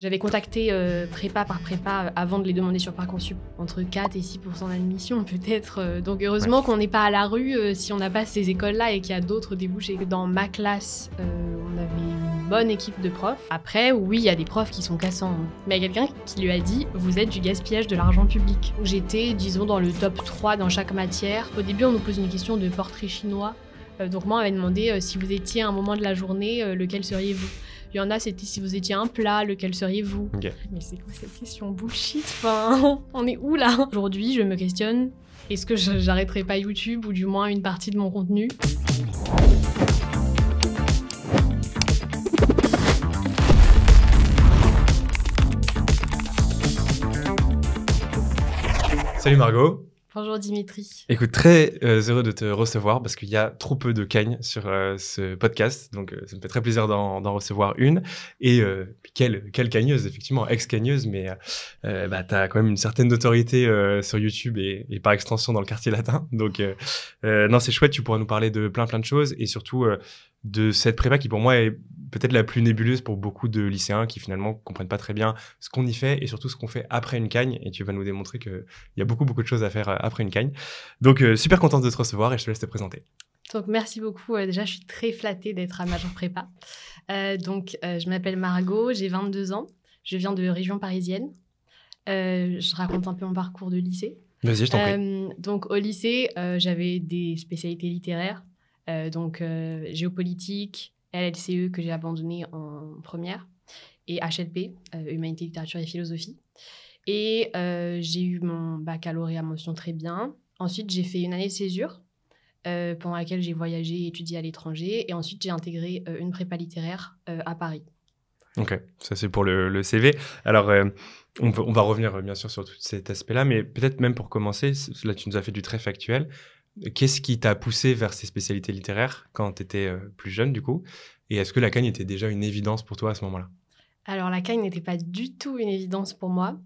J'avais contacté prépa par prépa avant de les demander sur Parcoursup, entre 4 et 6% d'admission peut-être. Donc heureusement qu'on n'est pas à la rue si on n'a pas ces écoles-là et qu'il y a d'autres débouchés. Dans ma classe, on avait une bonne équipe de profs. Après, oui, il y a des profs qui sont cassants. Mais il y a quelqu'un qui lui a dit « Vous êtes du gaspillage de l'argent public ». J'étais, disons, dans le top 3 dans chaque matière. Au début, on nous pose une question de portrait chinois. Donc moi, on m'avait demandé si vous étiez à un moment de la journée, lequel seriez-vous ? Il y en a, c'était si vous étiez un plat, lequel seriez-vous ? Okay. Mais c'est quoi cette question bullshit ? Enfin, on est où là ? Aujourd'hui, je me questionne, est-ce que j'arrêterai pas YouTube ou du moins une partie de mon contenu ? Salut Margot. Bonjour Dimitri. Écoute, très heureux de te recevoir parce qu'il y a trop peu de Kagnes sur ce podcast, donc ça me fait très plaisir d'en recevoir une. Et quelle cagneuse, effectivement, ex-cagneuse, mais t'as quand même une certaine notoriété sur YouTube et par extension dans le quartier latin. Donc non, c'est chouette, tu pourras nous parler de plein de choses et surtout de cette prépa qui pour moi est peut-être la plus nébuleuse pour beaucoup de lycéens qui finalement comprennent pas très bien ce qu'on y fait et surtout ce qu'on fait après une Cagne. Et tu vas nous démontrer qu'il y a beaucoup de choses à faire après une Cagne. Donc super contente de te recevoir et je te laisse te présenter. Donc merci beaucoup. Déjà, je suis très flattée d'être à Major Prépa. Je m'appelle Margot, j'ai 22 ans. Je viens de région parisienne. Je raconte un peu mon parcours de lycée. Vas-y, je t'en prie. Donc au lycée, j'avais des spécialités littéraires. Géopolitique, LLCE que j'ai abandonné en première, et HLP, Humanité, Littérature et Philosophie. Et j'ai eu mon baccalauréat mention très bien. Ensuite, j'ai fait une année de césure, pendant laquelle j'ai voyagé et étudié à l'étranger. Et ensuite, j'ai intégré une prépa littéraire à Paris. Ok, ça c'est pour le CV. Alors, on va revenir bien sûr sur tout cet aspect-là, mais peut-être même pour commencer, là tu nous as fait du très factuel. Qu'est-ce qui t'a poussé vers ces spécialités littéraires quand tu étais plus jeune, du coup ? Et est-ce que la Cagne était déjà une évidence pour toi à ce moment-là ? Alors, la Cagne n'était pas du tout une évidence pour moi.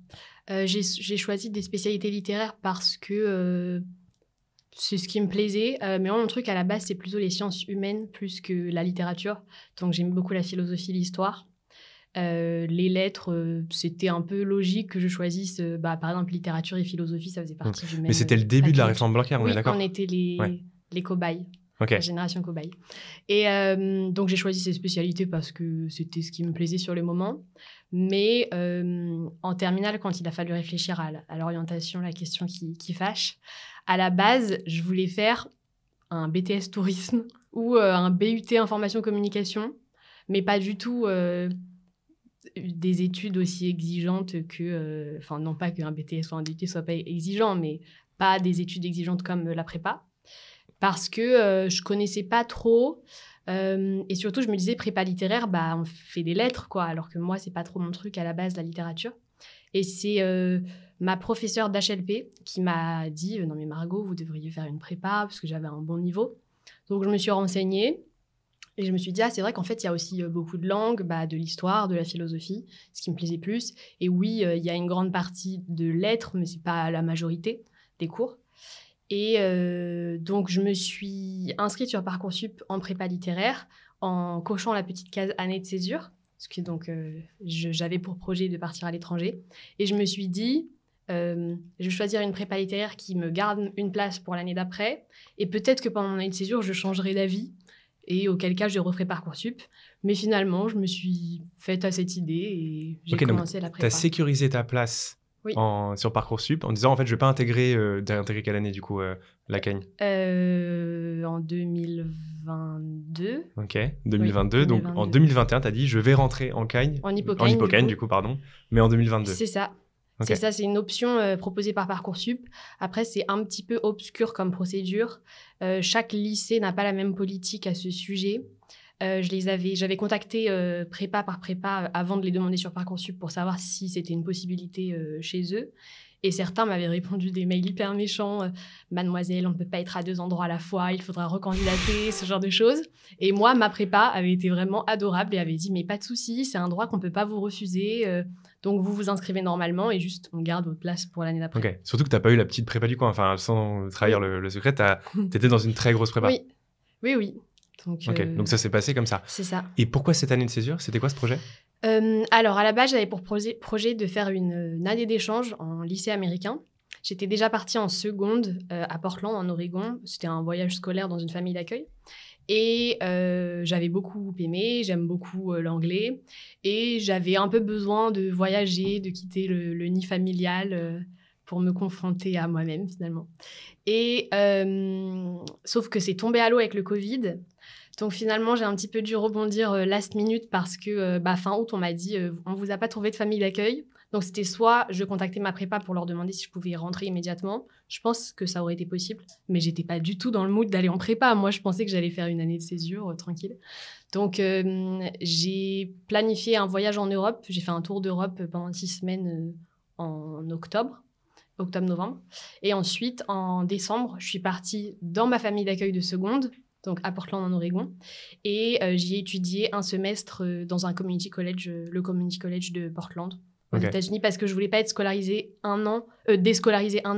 J'ai choisi des spécialités littéraires parce que c'est ce qui me plaisait. Mais moi, mon truc, à la base, c'est plutôt les sciences humaines plus que la littérature. Donc, j'aime beaucoup la philosophie, l'histoire. Les lettres, c'était un peu logique que je choisisse, par exemple, littérature et philosophie, ça faisait partie du même. Mais c'était le début de la réforme Blanquer, on est d'accord ? Oui, on était les cobayes, la génération cobaye. Et donc, j'ai choisi ces spécialités parce que c'était ce qui me plaisait sur le moment. Mais en terminale, quand il a fallu réfléchir à l'orientation, la question qui fâche, à la base, je voulais faire un BTS tourisme ou un BUT information-communication, mais pas du tout... des études aussi exigeantes que... non pas qu'un BTS ou un DUT soit pas exigeant, mais pas des études exigeantes comme la prépa. Parce que je connaissais pas trop. Et surtout, je me disais, prépa littéraire, on fait des lettres, quoi. Alors que moi, c'est pas trop mon truc à la base, la littérature. Et c'est ma professeure d'HLP qui m'a dit « Non mais Margot, vous devriez faire une prépa » parce que j'avais un bon niveau. Donc, je me suis renseignée. Et je me suis dit, c'est vrai qu'en fait, il y a aussi beaucoup de langues, de l'histoire, de la philosophie, ce qui me plaisait plus. Et oui, il y a une grande partie de lettres, mais ce n'est pas la majorité des cours. Et donc, je me suis inscrite sur Parcoursup en prépa littéraire, en cochant la petite case année de césure, parce que donc, j'avais pour projet de partir à l'étranger. Et je me suis dit, je vais choisir une prépa littéraire qui me garde une place pour l'année d'après. Et peut-être que pendant mon année de césure, je changerai d'avis. Et auquel cas, je referai Parcoursup. Mais finalement, je me suis faite à cette idée et j'ai commencé la prépa. Tu as sécurisé ta place sur Parcoursup en disant, en fait, je ne vais pas intégrer quelle année, du coup, la Cagne ? En 2022. Ok, 2022. Oui, donc, en 2021, tu as dit, je vais rentrer en Cagne. En Hippocagne, du coup, pardon. Mais en 2022. C'est ça. Okay. C'est ça, c'est une option proposée par Parcoursup. Après, c'est un petit peu obscur comme procédure. Chaque lycée n'a pas la même politique à ce sujet. J'avais contacté prépa par prépa avant de les demander sur Parcoursup pour savoir si c'était une possibilité chez eux. Et certains m'avaient répondu des mails hyper méchants. Mademoiselle, on ne peut pas être à 2 endroits à la fois, il faudra recandidater, ce genre de choses. Et moi, ma prépa avait été vraiment adorable et avait dit, mais pas de souci, c'est un droit qu'on ne peut pas vous refuser. Donc, vous vous inscrivez normalement et juste, on garde votre place pour l'année d'après. Ok, surtout que tu n'as pas eu la petite prépa du coin. Enfin, sans trahir le secret, tu étais dans une très grosse prépa. Oui. Donc ça s'est passé comme ça. C'est ça. Et pourquoi cette année de césure ? C'était quoi ce projet ? Alors, à la base, j'avais pour projet de faire une année d'échange en lycée américain. J'étais déjà partie en seconde à Portland, en Oregon. C'était un voyage scolaire dans une famille d'accueil. Et j'avais beaucoup aimé, j'aime beaucoup l'anglais. Et j'avais un peu besoin de voyager, de quitter le nid familial pour me confronter à moi-même, finalement. Et sauf que c'est tombé à l'eau avec le Covid. Donc finalement, j'ai un petit peu dû rebondir last minute parce que fin août, on m'a dit on vous a pas trouvé de famille d'accueil. Donc c'était soit je contactais ma prépa pour leur demander si je pouvais y rentrer immédiatement. Je pense que ça aurait été possible, mais j'étais pas du tout dans le mood d'aller en prépa. Moi, je pensais que j'allais faire une année de césure tranquille. Donc j'ai planifié un voyage en Europe. J'ai fait un tour d'Europe pendant 6 semaines en octobre-novembre. Et ensuite, en décembre, je suis partie dans ma famille d'accueil de seconde, donc à Portland en Oregon. Et j'y ai étudié un semestre dans un community college, le community college de Portland, aux États-Unis, parce que je voulais pas être déscolarisée un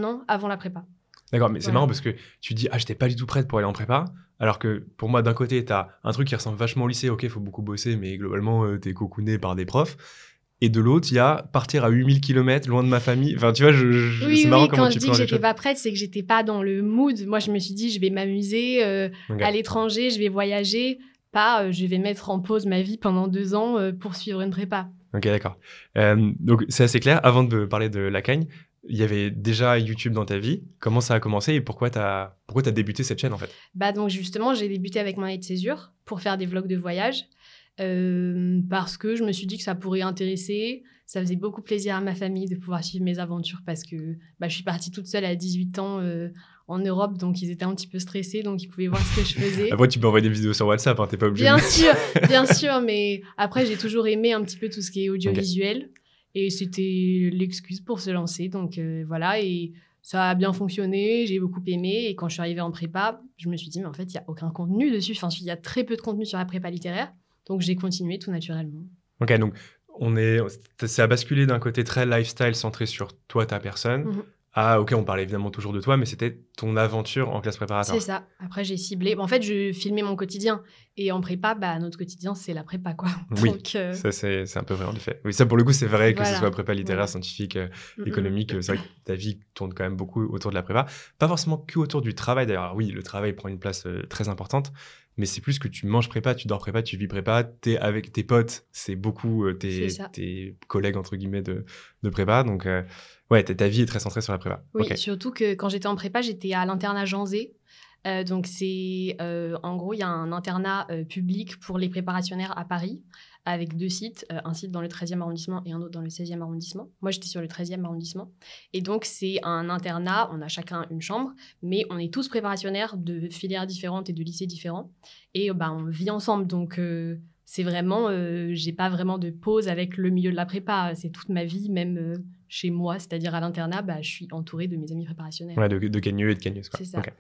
an avant la prépa. D'accord, mais c'est marrant parce que tu dis, j'étais pas du tout prête pour aller en prépa, alors que pour moi, d'un côté, t'as un truc qui ressemble vachement au lycée, ok, faut beaucoup bosser, mais globalement, t'es cocooné par des profs. Et de l'autre, il y a partir à 8000 km loin de ma famille. Enfin, tu vois, c'est marrant comment tu prends les choses. Quand je dis que j'étais pas prête, c'est que j'étais pas dans le mood. Moi, je me suis dit, je vais m'amuser à l'étranger, je vais voyager, pas je vais mettre en pause ma vie pendant 2 ans pour suivre une prépa. Ok, d'accord. Donc, c'est assez clair. Avant de parler de la Cagne, il y avait déjà YouTube dans ta vie. Comment ça a commencé et pourquoi t'as débuté cette chaîne, en fait? Donc, justement, j'ai débuté avec mon année de césure pour faire des vlogs de voyage. Parce que je me suis dit que ça pourrait intéresser. Ça faisait beaucoup plaisir à ma famille de pouvoir suivre mes aventures parce que je suis partie toute seule à 18 ans en Europe, donc ils étaient un petit peu stressés, donc ils pouvaient voir ce que je faisais. Après, tu peux envoyer des vidéos sur WhatsApp, hein, t'es pas obligé. Bien sûr, mais après, j'ai toujours aimé un petit peu tout ce qui est audiovisuel et c'était l'excuse pour se lancer, donc voilà, et ça a bien fonctionné, j'ai beaucoup aimé, et quand je suis arrivée en prépa, je me suis dit, mais en fait, il n'y a aucun contenu dessus, enfin, il y a très peu de contenu sur la prépa littéraire. Donc, j'ai continué tout naturellement. Ok, donc ça a basculé d'un côté très lifestyle centré sur toi, ta personne, à, ok, on parlait évidemment toujours de toi, mais c'était ton aventure en classe préparatoire. C'est ça. Après, j'ai ciblé. En fait, je filmais mon quotidien. Et en prépa, notre quotidien, c'est la prépa, quoi. Oui, donc, ça, c'est un peu vrai, en effet. Oui, ça, pour le coup, c'est vrai que ce soit prépa littéraire, scientifique, économique. C'est vrai que ta vie tourne quand même beaucoup autour de la prépa. Pas forcément que autour du travail, d'ailleurs. Alors, oui, le travail prend une place très importante. Mais c'est plus que tu manges prépa, tu dors prépa, tu vis prépa, t'es avec tes potes, c'est beaucoup tes collègues, entre guillemets, de prépa. Donc, ta vie est très centrée sur la prépa. Oui, surtout que quand j'étais en prépa, j'étais à l'internat Jean Zé. Donc, c'est en gros, il y a un internat public pour les préparationnaires à Paris, avec 2 sites, un site dans le 13e arrondissement et un autre dans le 16e arrondissement. Moi, j'étais sur le 13e arrondissement. Et donc, c'est un internat, on a chacun une chambre, mais on est tous préparationnaires de filières différentes et de lycées différents. Et on vit ensemble, donc c'est vraiment, j'ai pas vraiment de pause avec le milieu de la prépa. C'est toute ma vie, même chez moi, c'est-à-dire à l'internat, je suis entourée de mes amis préparationnaires. Ouais, de gagneux et de gagneuses, quoi. C'est ça. Okay.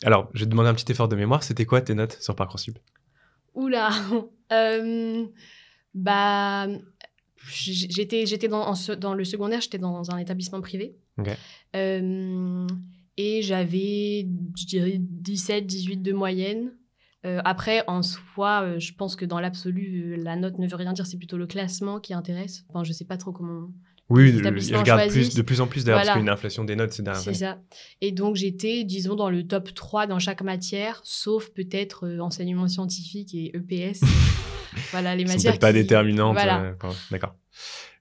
Alors, je vais te demander un petit effort de mémoire. C'était quoi tes notes sur Parcoursup? Oula, j'étais dans le secondaire, j'étais dans un établissement privé. Okay. Et j'avais, je dirais, 17, 18 de moyenne. Après, en soi, je pense que dans l'absolu, la note ne veut rien dire, c'est plutôt le classement qui intéresse. Enfin, je sais pas trop comment... Oui, ils regardent de plus en plus d'ailleurs, parce qu'il y a une inflation des notes ces dernières années. C'est ça. Et donc, j'étais, disons, dans le top 3 dans chaque matière, sauf peut-être enseignement scientifique et EPS. Voilà, les matières peut-être pas déterminantes. Voilà. D'accord.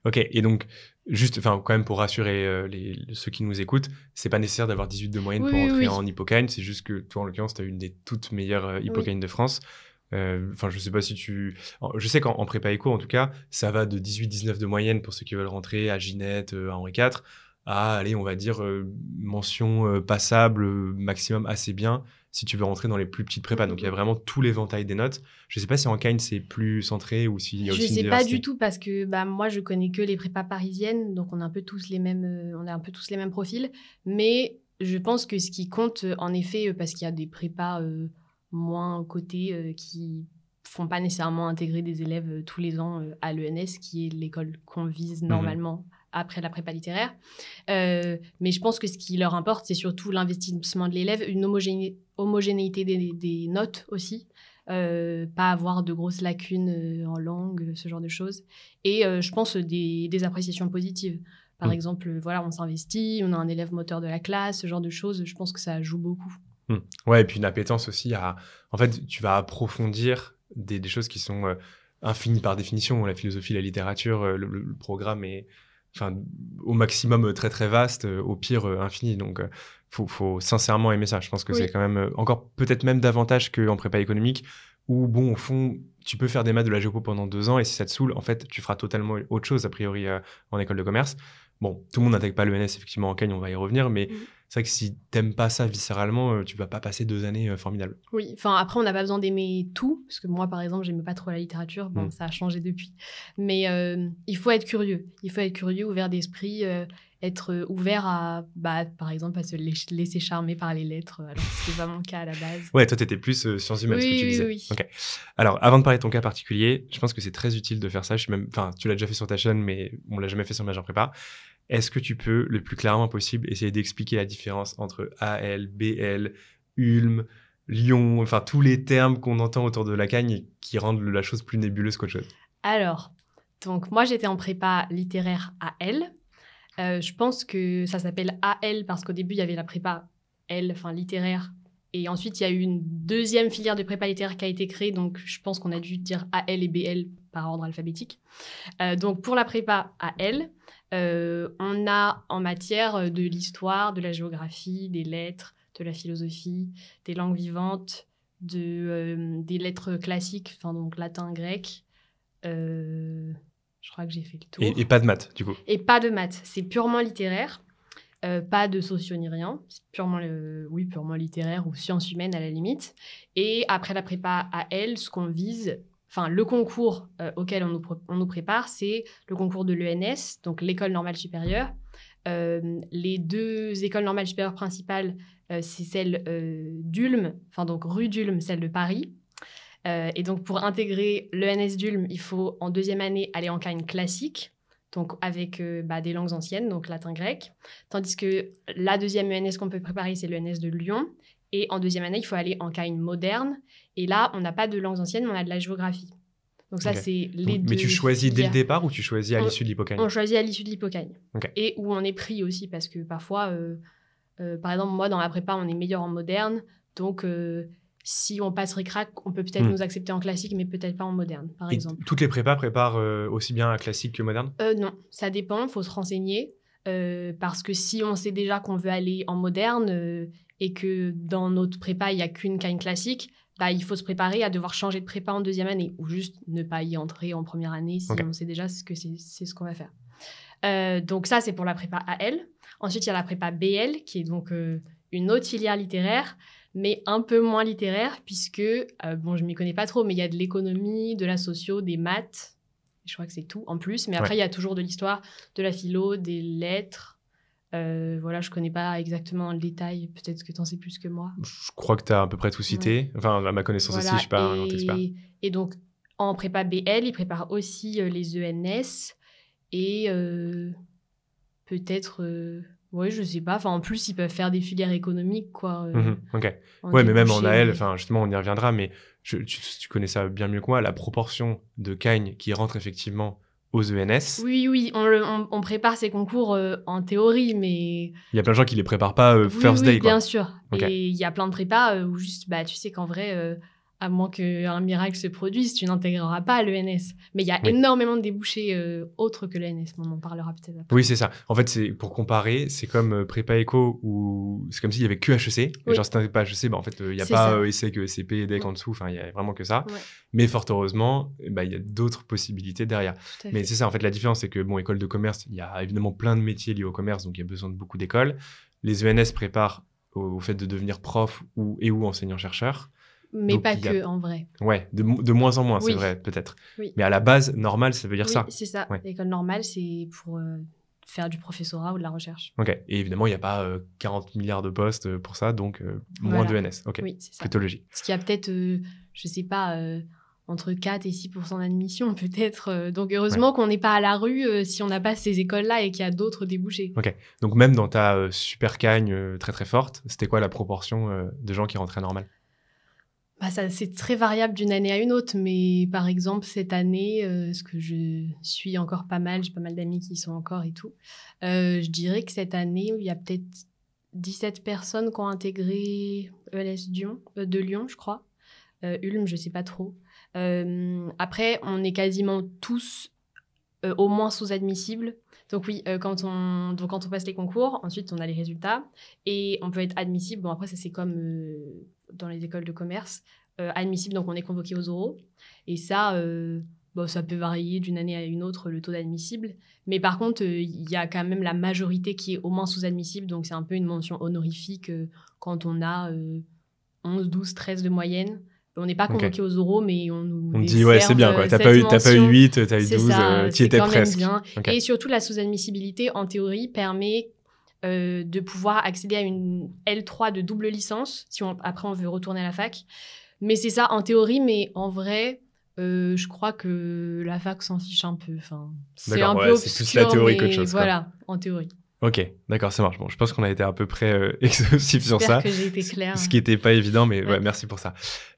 Ok, et donc, juste, quand même pour rassurer ceux qui nous écoutent, c'est pas nécessaire d'avoir 18 de moyenne pour entrer en Hippocagne, c'est juste que toi, en l'occurrence, tu as une des toutes meilleures Hippocagnes de France. Je sais pas si je sais qu'en prépa éco, en tout cas, ça va de 18-19 de moyenne pour ceux qui veulent rentrer à Ginette, à Henri IV, à, allez, on va dire, mention passable, maximum assez bien, si tu veux rentrer dans les plus petites prépas. Donc, il y a vraiment tout l'éventail des notes. Je sais pas si en Cagne, c'est plus centré ou s'il y a aussi une diversité. Je sais pas du tout parce que moi, je connais que les prépas parisiennes, donc on a un peu tous les mêmes profils. Mais je pense que ce qui compte, en effet, parce qu'il y a des prépas... moins cotés qui font pas nécessairement intégrer des élèves tous les ans à l'ENS, qui est l'école qu'on vise normalement après la prépa littéraire. Mais je pense que ce qui leur importe, c'est surtout l'investissement de l'élève, une homogénéité des notes aussi. pas avoir de grosses lacunes en langue, ce genre de choses. Et je pense des appréciations positives. Par exemple, voilà, on s'investit, on a un élève moteur de la classe, ce genre de choses, je pense que ça joue beaucoup. Ouais, et puis une appétence aussi à... En fait, tu vas approfondir des choses qui sont infinies par définition. La philosophie, la littérature, le programme est au maximum très très vaste, au pire infini. Donc, faut sincèrement aimer ça. Je pense que c'est quand même encore peut-être même davantage qu'en prépa économique, où, bon, au fond, tu peux faire des maths de la géopo pendant 2 ans, et si ça te saoule, en fait, tu feras totalement autre chose, a priori, en école de commerce. Bon, tout le monde n'intègre pas l'ENS, effectivement, en Cagne, on va y revenir, mais c'est vrai que si t'aimes pas ça viscéralement, tu vas pas passer 2 années formidables. Oui, enfin après, on n'a pas besoin d'aimer tout, parce que moi, par exemple, j'aimais pas trop la littérature. Bon, ça a changé depuis. Mais il faut être curieux. Il faut être curieux, ouvert d'esprit, être ouvert à, par exemple, à se laisser charmer par les lettres, alors que c'était pas mon cas à la base. Ouais, toi, t'étais plus sciences humaines, ce que tu disais. Oui. Okay. Alors, avant de parler de ton cas particulier, je pense que c'est très utile de faire ça. Tu l'as déjà fait sur ta chaîne, mais on l'a jamais fait sur Majeure Prépa. Est-ce que tu peux, le plus clairement possible, essayer d'expliquer la différence entre AL, BL, ULM, Lyon, enfin tous les termes qu'on entend autour de la Cagne et qui rendent la chose plus nébuleuse qu'autre chose? Alors, donc moi j'étais en prépa littéraire AL. Je pense que ça s'appelle AL parce qu'au début il y avait la prépa L, enfin littéraire. Et ensuite il y a eu une deuxième filière de prépa littéraire qui a été créée. Donc je pense qu'on a dû dire AL et BL par ordre alphabétique. Donc pour la prépa AL, on a en matière de l'histoire, de la géographie, des lettres, de la philosophie, des langues vivantes, des lettres classiques, enfin donc latin, grec. Je crois que j'ai fait le tour. Et pas de maths, du coup. Et pas de maths, c'est purement littéraire. Pas de socio ni rien, c'est purement littéraire ou sciences humaines à la limite. Et après la prépa AL, ce qu'on vise... Enfin, le concours auquel on nous prépare, c'est le concours de l'ENS, donc l'École normale supérieure. Les 2 écoles normales supérieures principales, c'est celle d'Ulm, enfin donc rue d'Ulm, celle de Paris. Et donc, pour intégrer l'ENS d'Ulm, il faut en 2e année aller en Cagne classique, donc avec des langues anciennes, donc latin, grec. Tandis que la 2e ENS qu'on peut préparer, c'est l'ENS de Lyon. Et en 2e année, il faut aller en Cagne moderne. Et là, on n'a pas de langues anciennes, mais on a de la géographie. Donc ça, c'est les deux. Mais tu choisis dès le départ ou tu choisis à l'issue de l'hypocagne? On choisit à l'issue de l'hypocagne. Et où on est pris aussi, parce que parfois, par exemple, moi, dans la prépa, on est meilleur en moderne. Donc, si on passe récrac, on peut peut-être nous accepter en classique, mais peut-être pas en moderne, par exemple. Toutes les prépas préparent aussi bien à classique que moderne? Non, ça dépend, il faut se renseigner. Parce que si on sait déjà qu'on veut aller en moderne et que dans notre prépa, il n'y a qu'une Cagne classique, il faut se préparer à devoir changer de prépa en 2e année ou juste ne pas y entrer en première année si on sait déjà c'est ce qu'on va faire. Donc ça, c'est pour la prépa AL. Ensuite, il y a la prépa BL qui est donc une autre filière littéraire, mais un peu moins littéraire puisque, je ne m'y connais pas trop, mais il y a de l'économie, de la socio, des maths. Je crois que c'est tout en plus. Mais après, il y a toujours de l'histoire, de la philo, des lettres. Voilà, je connais pas exactement le détail. Peut-être que tu en sais plus que moi. Je crois que tu as à peu près tout cité. Enfin, à ma connaissance aussi, je ne suis pas un grand expert. Et donc, en prépa BL, ils préparent aussi les ENS. Et peut-être... je sais pas. Enfin, en plus, ils peuvent faire des filières économiques, quoi. Ouais, mais même en AL, justement, on y reviendra, mais tu connais ça bien mieux que moi, la proportion de Cagne qui rentre effectivement aux ENS. Oui, on prépare ces concours en théorie, mais... Il y a plein de gens qui les préparent pas first day, quoi. Bien sûr. Et il y a plein de prépas où juste, tu sais qu'en vrai, à moins qu'un miracle se produise, tu n'intégreras pas l'ENS. Mais il y a énormément de débouchés autres que l'ENS. On en parlera peut-être après. Oui, c'est ça. En fait, pour comparer, c'est comme prépa éco où c'est comme s'il y avait que HEC. Et genre, si t'es pas HEC, en fait, il n'y a pas ESSEC, ESCP, EDEC en dessous. Enfin, il y a vraiment que ça. Ouais. Mais fort heureusement, il y a d'autres possibilités derrière. Mais c'est ça, en fait, la différence, c'est que, école de commerce, il y a évidemment plein de métiers liés au commerce, donc il y a besoin de beaucoup d'écoles. Les ENS préparent au fait de devenir prof ou enseignant-chercheur. Mais donc, pas que, en vrai. Ouais, de moins en moins, c'est vrai, peut-être. Oui. Mais à la base, normale, ça veut dire ça. Oui, c'est ça. Ouais. L'école normale, c'est pour faire du professorat ou de la recherche. Ok. Et évidemment, il n'y a pas 40 milliards de postes pour ça, donc moins d'ENS. Ok. Oui, c'est ça. Plutôt logique. Ce qui a peut-être, je sais pas, entre 4 et 6% d'admission, peut-être. Donc, heureusement qu'on n'est pas à la rue si on n'a pas ces écoles-là et qu'il y a d'autres débouchés. Ok. Donc, même dans ta super Cagne très, très forte, c'était quoi la proportion de gens qui rentraient normal ? C'est très variable d'une année à une autre, mais par exemple, cette année, ce que je suis encore pas mal, j'ai pas mal d'amis qui y sont encore et tout, je dirais que cette année, il y a peut-être 17 personnes qui ont intégré ELS de Lyon, je crois. Ulm, je sais pas trop. Après, on est quasiment tous au moins sous-admissibles. Donc oui, quand on passe les concours, ensuite on a les résultats et on peut être admissible. Bon, après, ça c'est comme dans les écoles de commerce. Admissible, donc on est convoqué aux oraux. Et ça, ça peut varier d'une année à une autre, le taux d'admissible. Mais par contre, il y a quand même la majorité qui est au moins sous-admissible. Donc c'est un peu une mention honorifique quand on a 11, 12, 13 de moyenne. On n'est pas convoqué aux oraux, mais on nous dit, ouais, c'est bien, quoi. T'as pas eu 8, t'as eu 12, t'y étais presque. Bien. Okay. Et surtout, la sous-admissibilité, en théorie, permet de pouvoir accéder à une L3 de double licence, si après on veut retourner à la fac. Mais c'est ça, en théorie, mais en vrai, je crois que la fac s'en fiche un peu. Enfin, c'est un peu obscur, c'est plus la théorie qu'autre chose. Voilà, en théorie. Ok, d'accord, ça marche. Bon, je pense qu'on a été à peu près exhaustif sur ça. J'espère que j'ai été claire. Ce qui n'était pas évident, mais ouais, merci pour ça.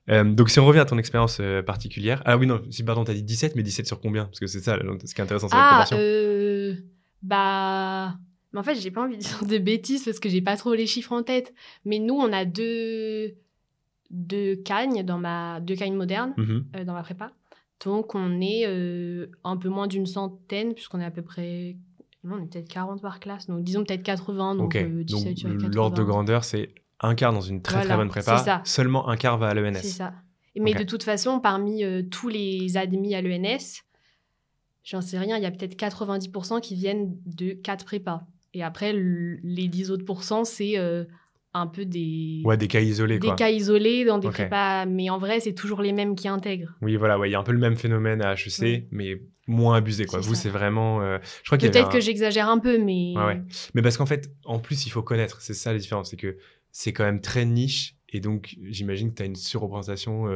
Donc, si on revient à ton expérience particulière... Ah oui, non, pardon, t'as dit 17, mais 17 sur combien? Parce que c'est ça, ce qui est intéressant, c'est la proportion. Mais en fait, j'ai pas envie de dire de bêtises parce que j'ai pas trop les chiffres en tête. Mais nous, on a deux cagnes modernes dans ma prépa. Donc, on est un peu moins d'une centaine, puisqu'on est à peu près... Non, on est peut-être 40 par classe, donc disons peut-être 80, donc 17 sur 80. L'ordre de grandeur, c'est un quart dans une très très bonne prépa, seulement un quart va à l'ENS. C'est ça. Mais de toute façon, parmi tous les admis à l'ENS, j'en sais rien, il y a peut-être 90% qui viennent de 4 prépas. Et après, les 10 autres pourcents, c'est un peu des... Ouais, des cas isolés, quoi. Des cas isolés dans des prépas, mais en vrai, c'est toujours les mêmes qui intègrent. Oui, voilà, il y a un peu le même phénomène à HEC, mais moins abusé, quoi. Vous, c'est vraiment... je crois peut-être que j'exagère un peu, mais... Ouais. Mais parce qu'en fait, en plus, il faut connaître. C'est ça la différence, c'est que c'est quand même très niche. Et donc, j'imagine que tu as une surreprésentation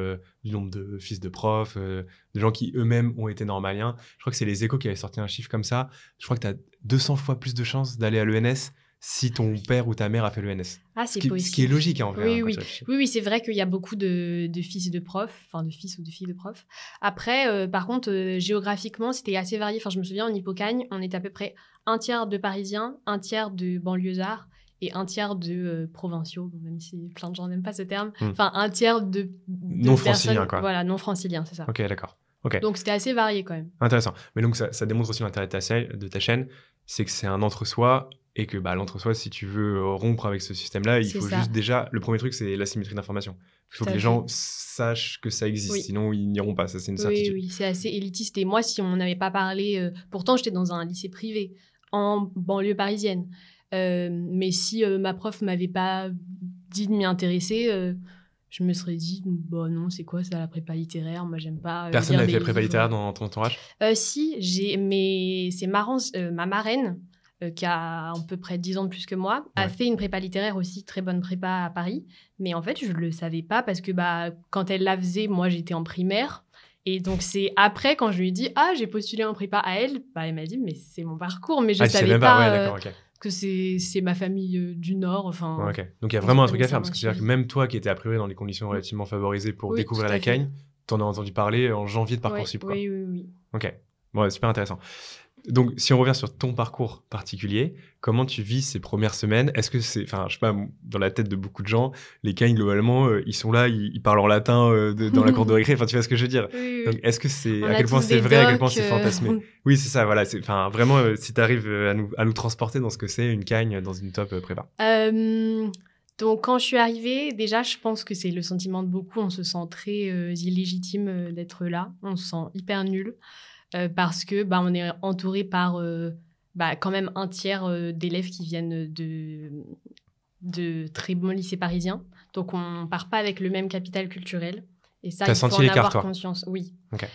du nombre de fils de profs, de gens qui eux-mêmes ont été normaliens. Je crois que c'est les Échos qui avaient sorti un chiffre comme ça. Je crois que tu as 200 fois plus de chances d'aller à l'ENS si ton père ou ta mère a fait l'ENS. Ah, c'est possible. Ce qui est logique, en vrai. Oui, c'est vrai qu'il y a beaucoup de fils de profs, enfin de fils ou de filles de profs. Après, par contre, géographiquement, c'était assez varié. Enfin, je me souviens, en Hippocagne, on était à peu près un tiers de Parisiens, un tiers de banlieusards et un tiers de provinciaux, même si plein de gens n'aiment pas ce terme. Enfin, un tiers de non-franciliens, quoi. Voilà, non-franciliens, c'est ça. Ok, d'accord. Okay. Donc, c'était assez varié quand même. Intéressant. Mais donc, ça démontre aussi l'intérêt de ta chaîne, c'est que c'est un entre-soi et que l'entre-soi, si tu veux rompre avec ce système-là, il faut juste déjà... Le premier truc, c'est l'asymétrie d'information. Il faut que les gens sachent que ça existe, sinon ils n'iront pas, ça c'est une certitude. Oui, c'est assez élitiste. Et moi, si on n'avait pas parlé... Pourtant, j'étais dans un lycée privé, en banlieue parisienne. Mais si ma prof m'avait pas dit de m'y intéresser... je me serais dit, non, c'est quoi ça, la prépa littéraire? Moi, j'aime pas. Personne n'avait fait prépa littéraire dans ton entourage? Si, mais c'est marrant, ma marraine, qui a à peu près 10 ans de plus que moi, a fait une prépa littéraire aussi, très bonne prépa à Paris. Mais en fait, je le savais pas parce que quand elle la faisait, moi, j'étais en primaire. Et donc, c'est après, quand je lui ai dit, j'ai postulé en prépa à elle, elle m'a dit, mais c'est mon parcours, mais je savais pas. Que c'est ma famille du Nord. Enfin, donc il y a vraiment un truc à faire, parce que c'est-à-dire que même toi qui étais a priori dans des conditions relativement favorisées pour découvrir la Cagne, t'en as entendu parler en janvier de Parcoursup. Oui. Ok, bon, super intéressant. Donc, si on revient sur ton parcours particulier, comment tu vis ces premières semaines? Est-ce que c'est, je sais pas, dans la tête de beaucoup de gens, les Cagnes, globalement, ils sont là, ils parlent en latin dans la cour de récré, tu vois ce que je veux dire? Oui. Donc, est-ce que c'est, à quel point c'est vrai, à quel point c'est fantasmé? Oui, c'est ça, voilà. Vraiment, si tu arrives à nous transporter dans ce que c'est une Cagne dans une top prépa. Donc, quand je suis arrivée, déjà, je pense que c'est le sentiment de beaucoup. On se sent très illégitime d'être là. On se sent hyper nul. Parce que on est entouré par quand même un tiers d'élèves qui viennent de très bons lycées parisiens. Donc, on part pas avec le même capital culturel. Et ça, il faut en avoir conscience. Oui. Okay.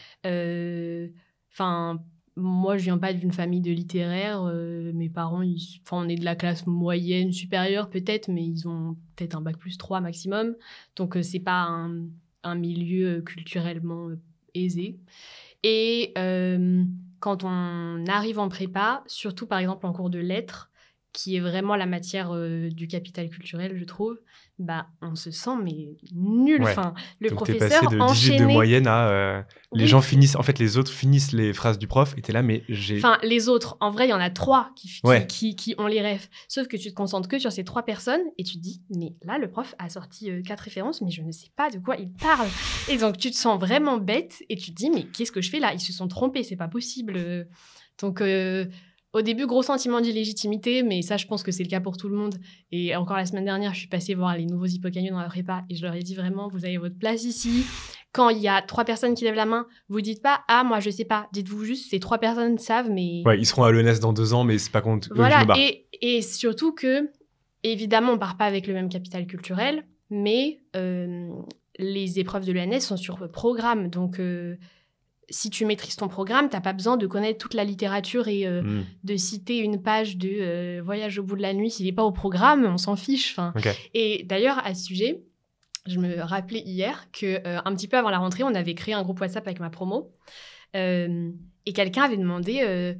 Moi, je viens pas d'une famille de littéraires. Mes parents, on est de la classe moyenne, supérieure peut-être, mais ils ont peut-être un bac+3 maximum. Donc, c'est pas un milieu culturellement aisé. Et quand on arrive en prépa, surtout par exemple en cours de lettres, qui est vraiment la matière du capital culturel, je trouve, bah, on se sent mais nul. Ouais. Enfin, le Donc, professeur t'es passé de 18 de enchaîné. moyenne à... les gens finissent... En fait, les autres finissent les phrases du prof et t'es là, mais j'ai... Enfin, les autres, en vrai, il y en a 3 Ouais. qui ont les refs. Sauf que tu te concentres que sur ces 3 personnes et tu te dis, mais là, le prof a sorti 4 références, mais je ne sais pas de quoi il parle. Et donc, tu te sens vraiment bête et tu te dis, mais qu'est-ce que je fais là? Ils se sont trompés, c'est pas possible. Donc, au début, gros sentiment d'illégitimité, mais ça, je pense que c'est le cas pour tout le monde. Et encore la semaine dernière, je suis passée voir les nouveaux hippocagneux dans la prépa et je leur ai dit vraiment, vous avez votre place ici. Quand il y a 3 personnes qui lèvent la main, vous dites pas « Ah, moi, je sais pas ». Dites-vous juste « Ces 3 personnes savent, mais… » Ouais, ils seront à l'ENS dans 2 ans, mais c'est pas contre eux que je Voilà, me barre. et surtout que, évidemment, on part pas avec le même capital culturel, mais les épreuves de l'ENS sont sur programme. Donc, si tu maîtrises ton programme, t'as pas besoin de connaître toute la littérature et de citer une page de Voyage au bout de la nuit. S'il n'est pas au programme, on s'en fiche. Okay. Et d'ailleurs, à ce sujet, je me rappelais hier qu'un petit peu avant la rentrée, on avait créé un groupe WhatsApp avec ma promo. Et quelqu'un avait demandé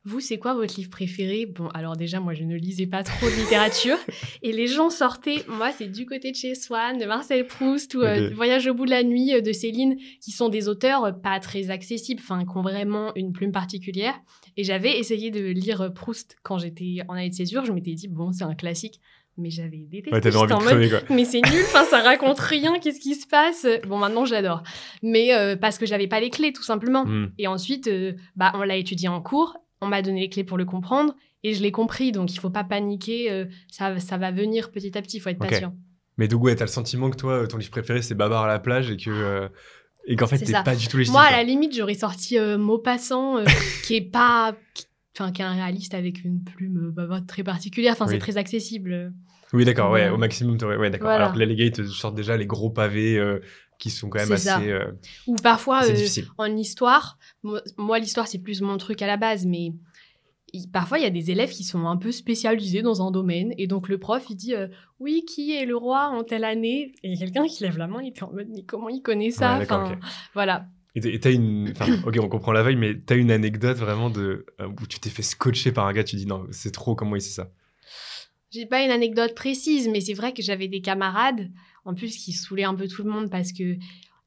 vous, c'est quoi votre livre préféré? Bon, alors déjà, moi, je ne lisais pas trop de littérature. Et les gens sortaient, moi, c'est Du côté de chez Swann, de Marcel Proust, ou Voyage au bout de la nuit, de Céline, qui sont des auteurs pas très accessibles, enfin, qui ont vraiment une plume particulière. Et j'avais essayé de lire Proust quand j'étais en année de césure. Je m'étais dit, bon, c'est un classique. Mais j'avais détesté. Ouais, t'avais envie de crever, quoi. Mais c'est nul, ça raconte rien, qu'est-ce qui se passe? Bon, maintenant, j'adore. Mais parce que j'avais pas les clés, tout simplement. Et ensuite, on l'a étudié en cours. On m'a donné les clés pour le comprendre et je l'ai compris. Donc, il ne faut pas paniquer. Ça va venir petit à petit. Il faut être patient. Mais du coup, tu as le sentiment que toi, ton livre préféré, c'est Babar à la plage et qu'en fait, tu n'es pas du tout légitime. Moi, à la limite, j'aurais sorti Maupassant, qui est un réaliste avec une plume très particulière. Enfin, c'est très accessible. Oui, d'accord. Ouais, au maximum, tu aurais... Ouais, d'accord. Voilà. Alors que les gars, ils te sortent déjà les gros pavés qui sont quand même assez... Ou parfois, difficile. En histoire, moi, l'histoire, c'est plus mon truc à la base, mais parfois, il y a des élèves qui sont un peu spécialisés dans un domaine, et donc le prof, il dit « Oui, qui est le roi en telle année ?» Et il y a quelqu'un qui lève la main, il était en mode « Mais comment il connaît ça ?» Voilà. Et t'as une... ok, on comprend la veille, mais t'as une anecdote vraiment où tu t'es fait scotcher par un gars, tu dis « Non, c'est trop, comment il sait ça ?» J'ai pas une anecdote précise, mais c'est vrai que j'avais des camarades, en plus, qui saoulaient un peu tout le monde parce que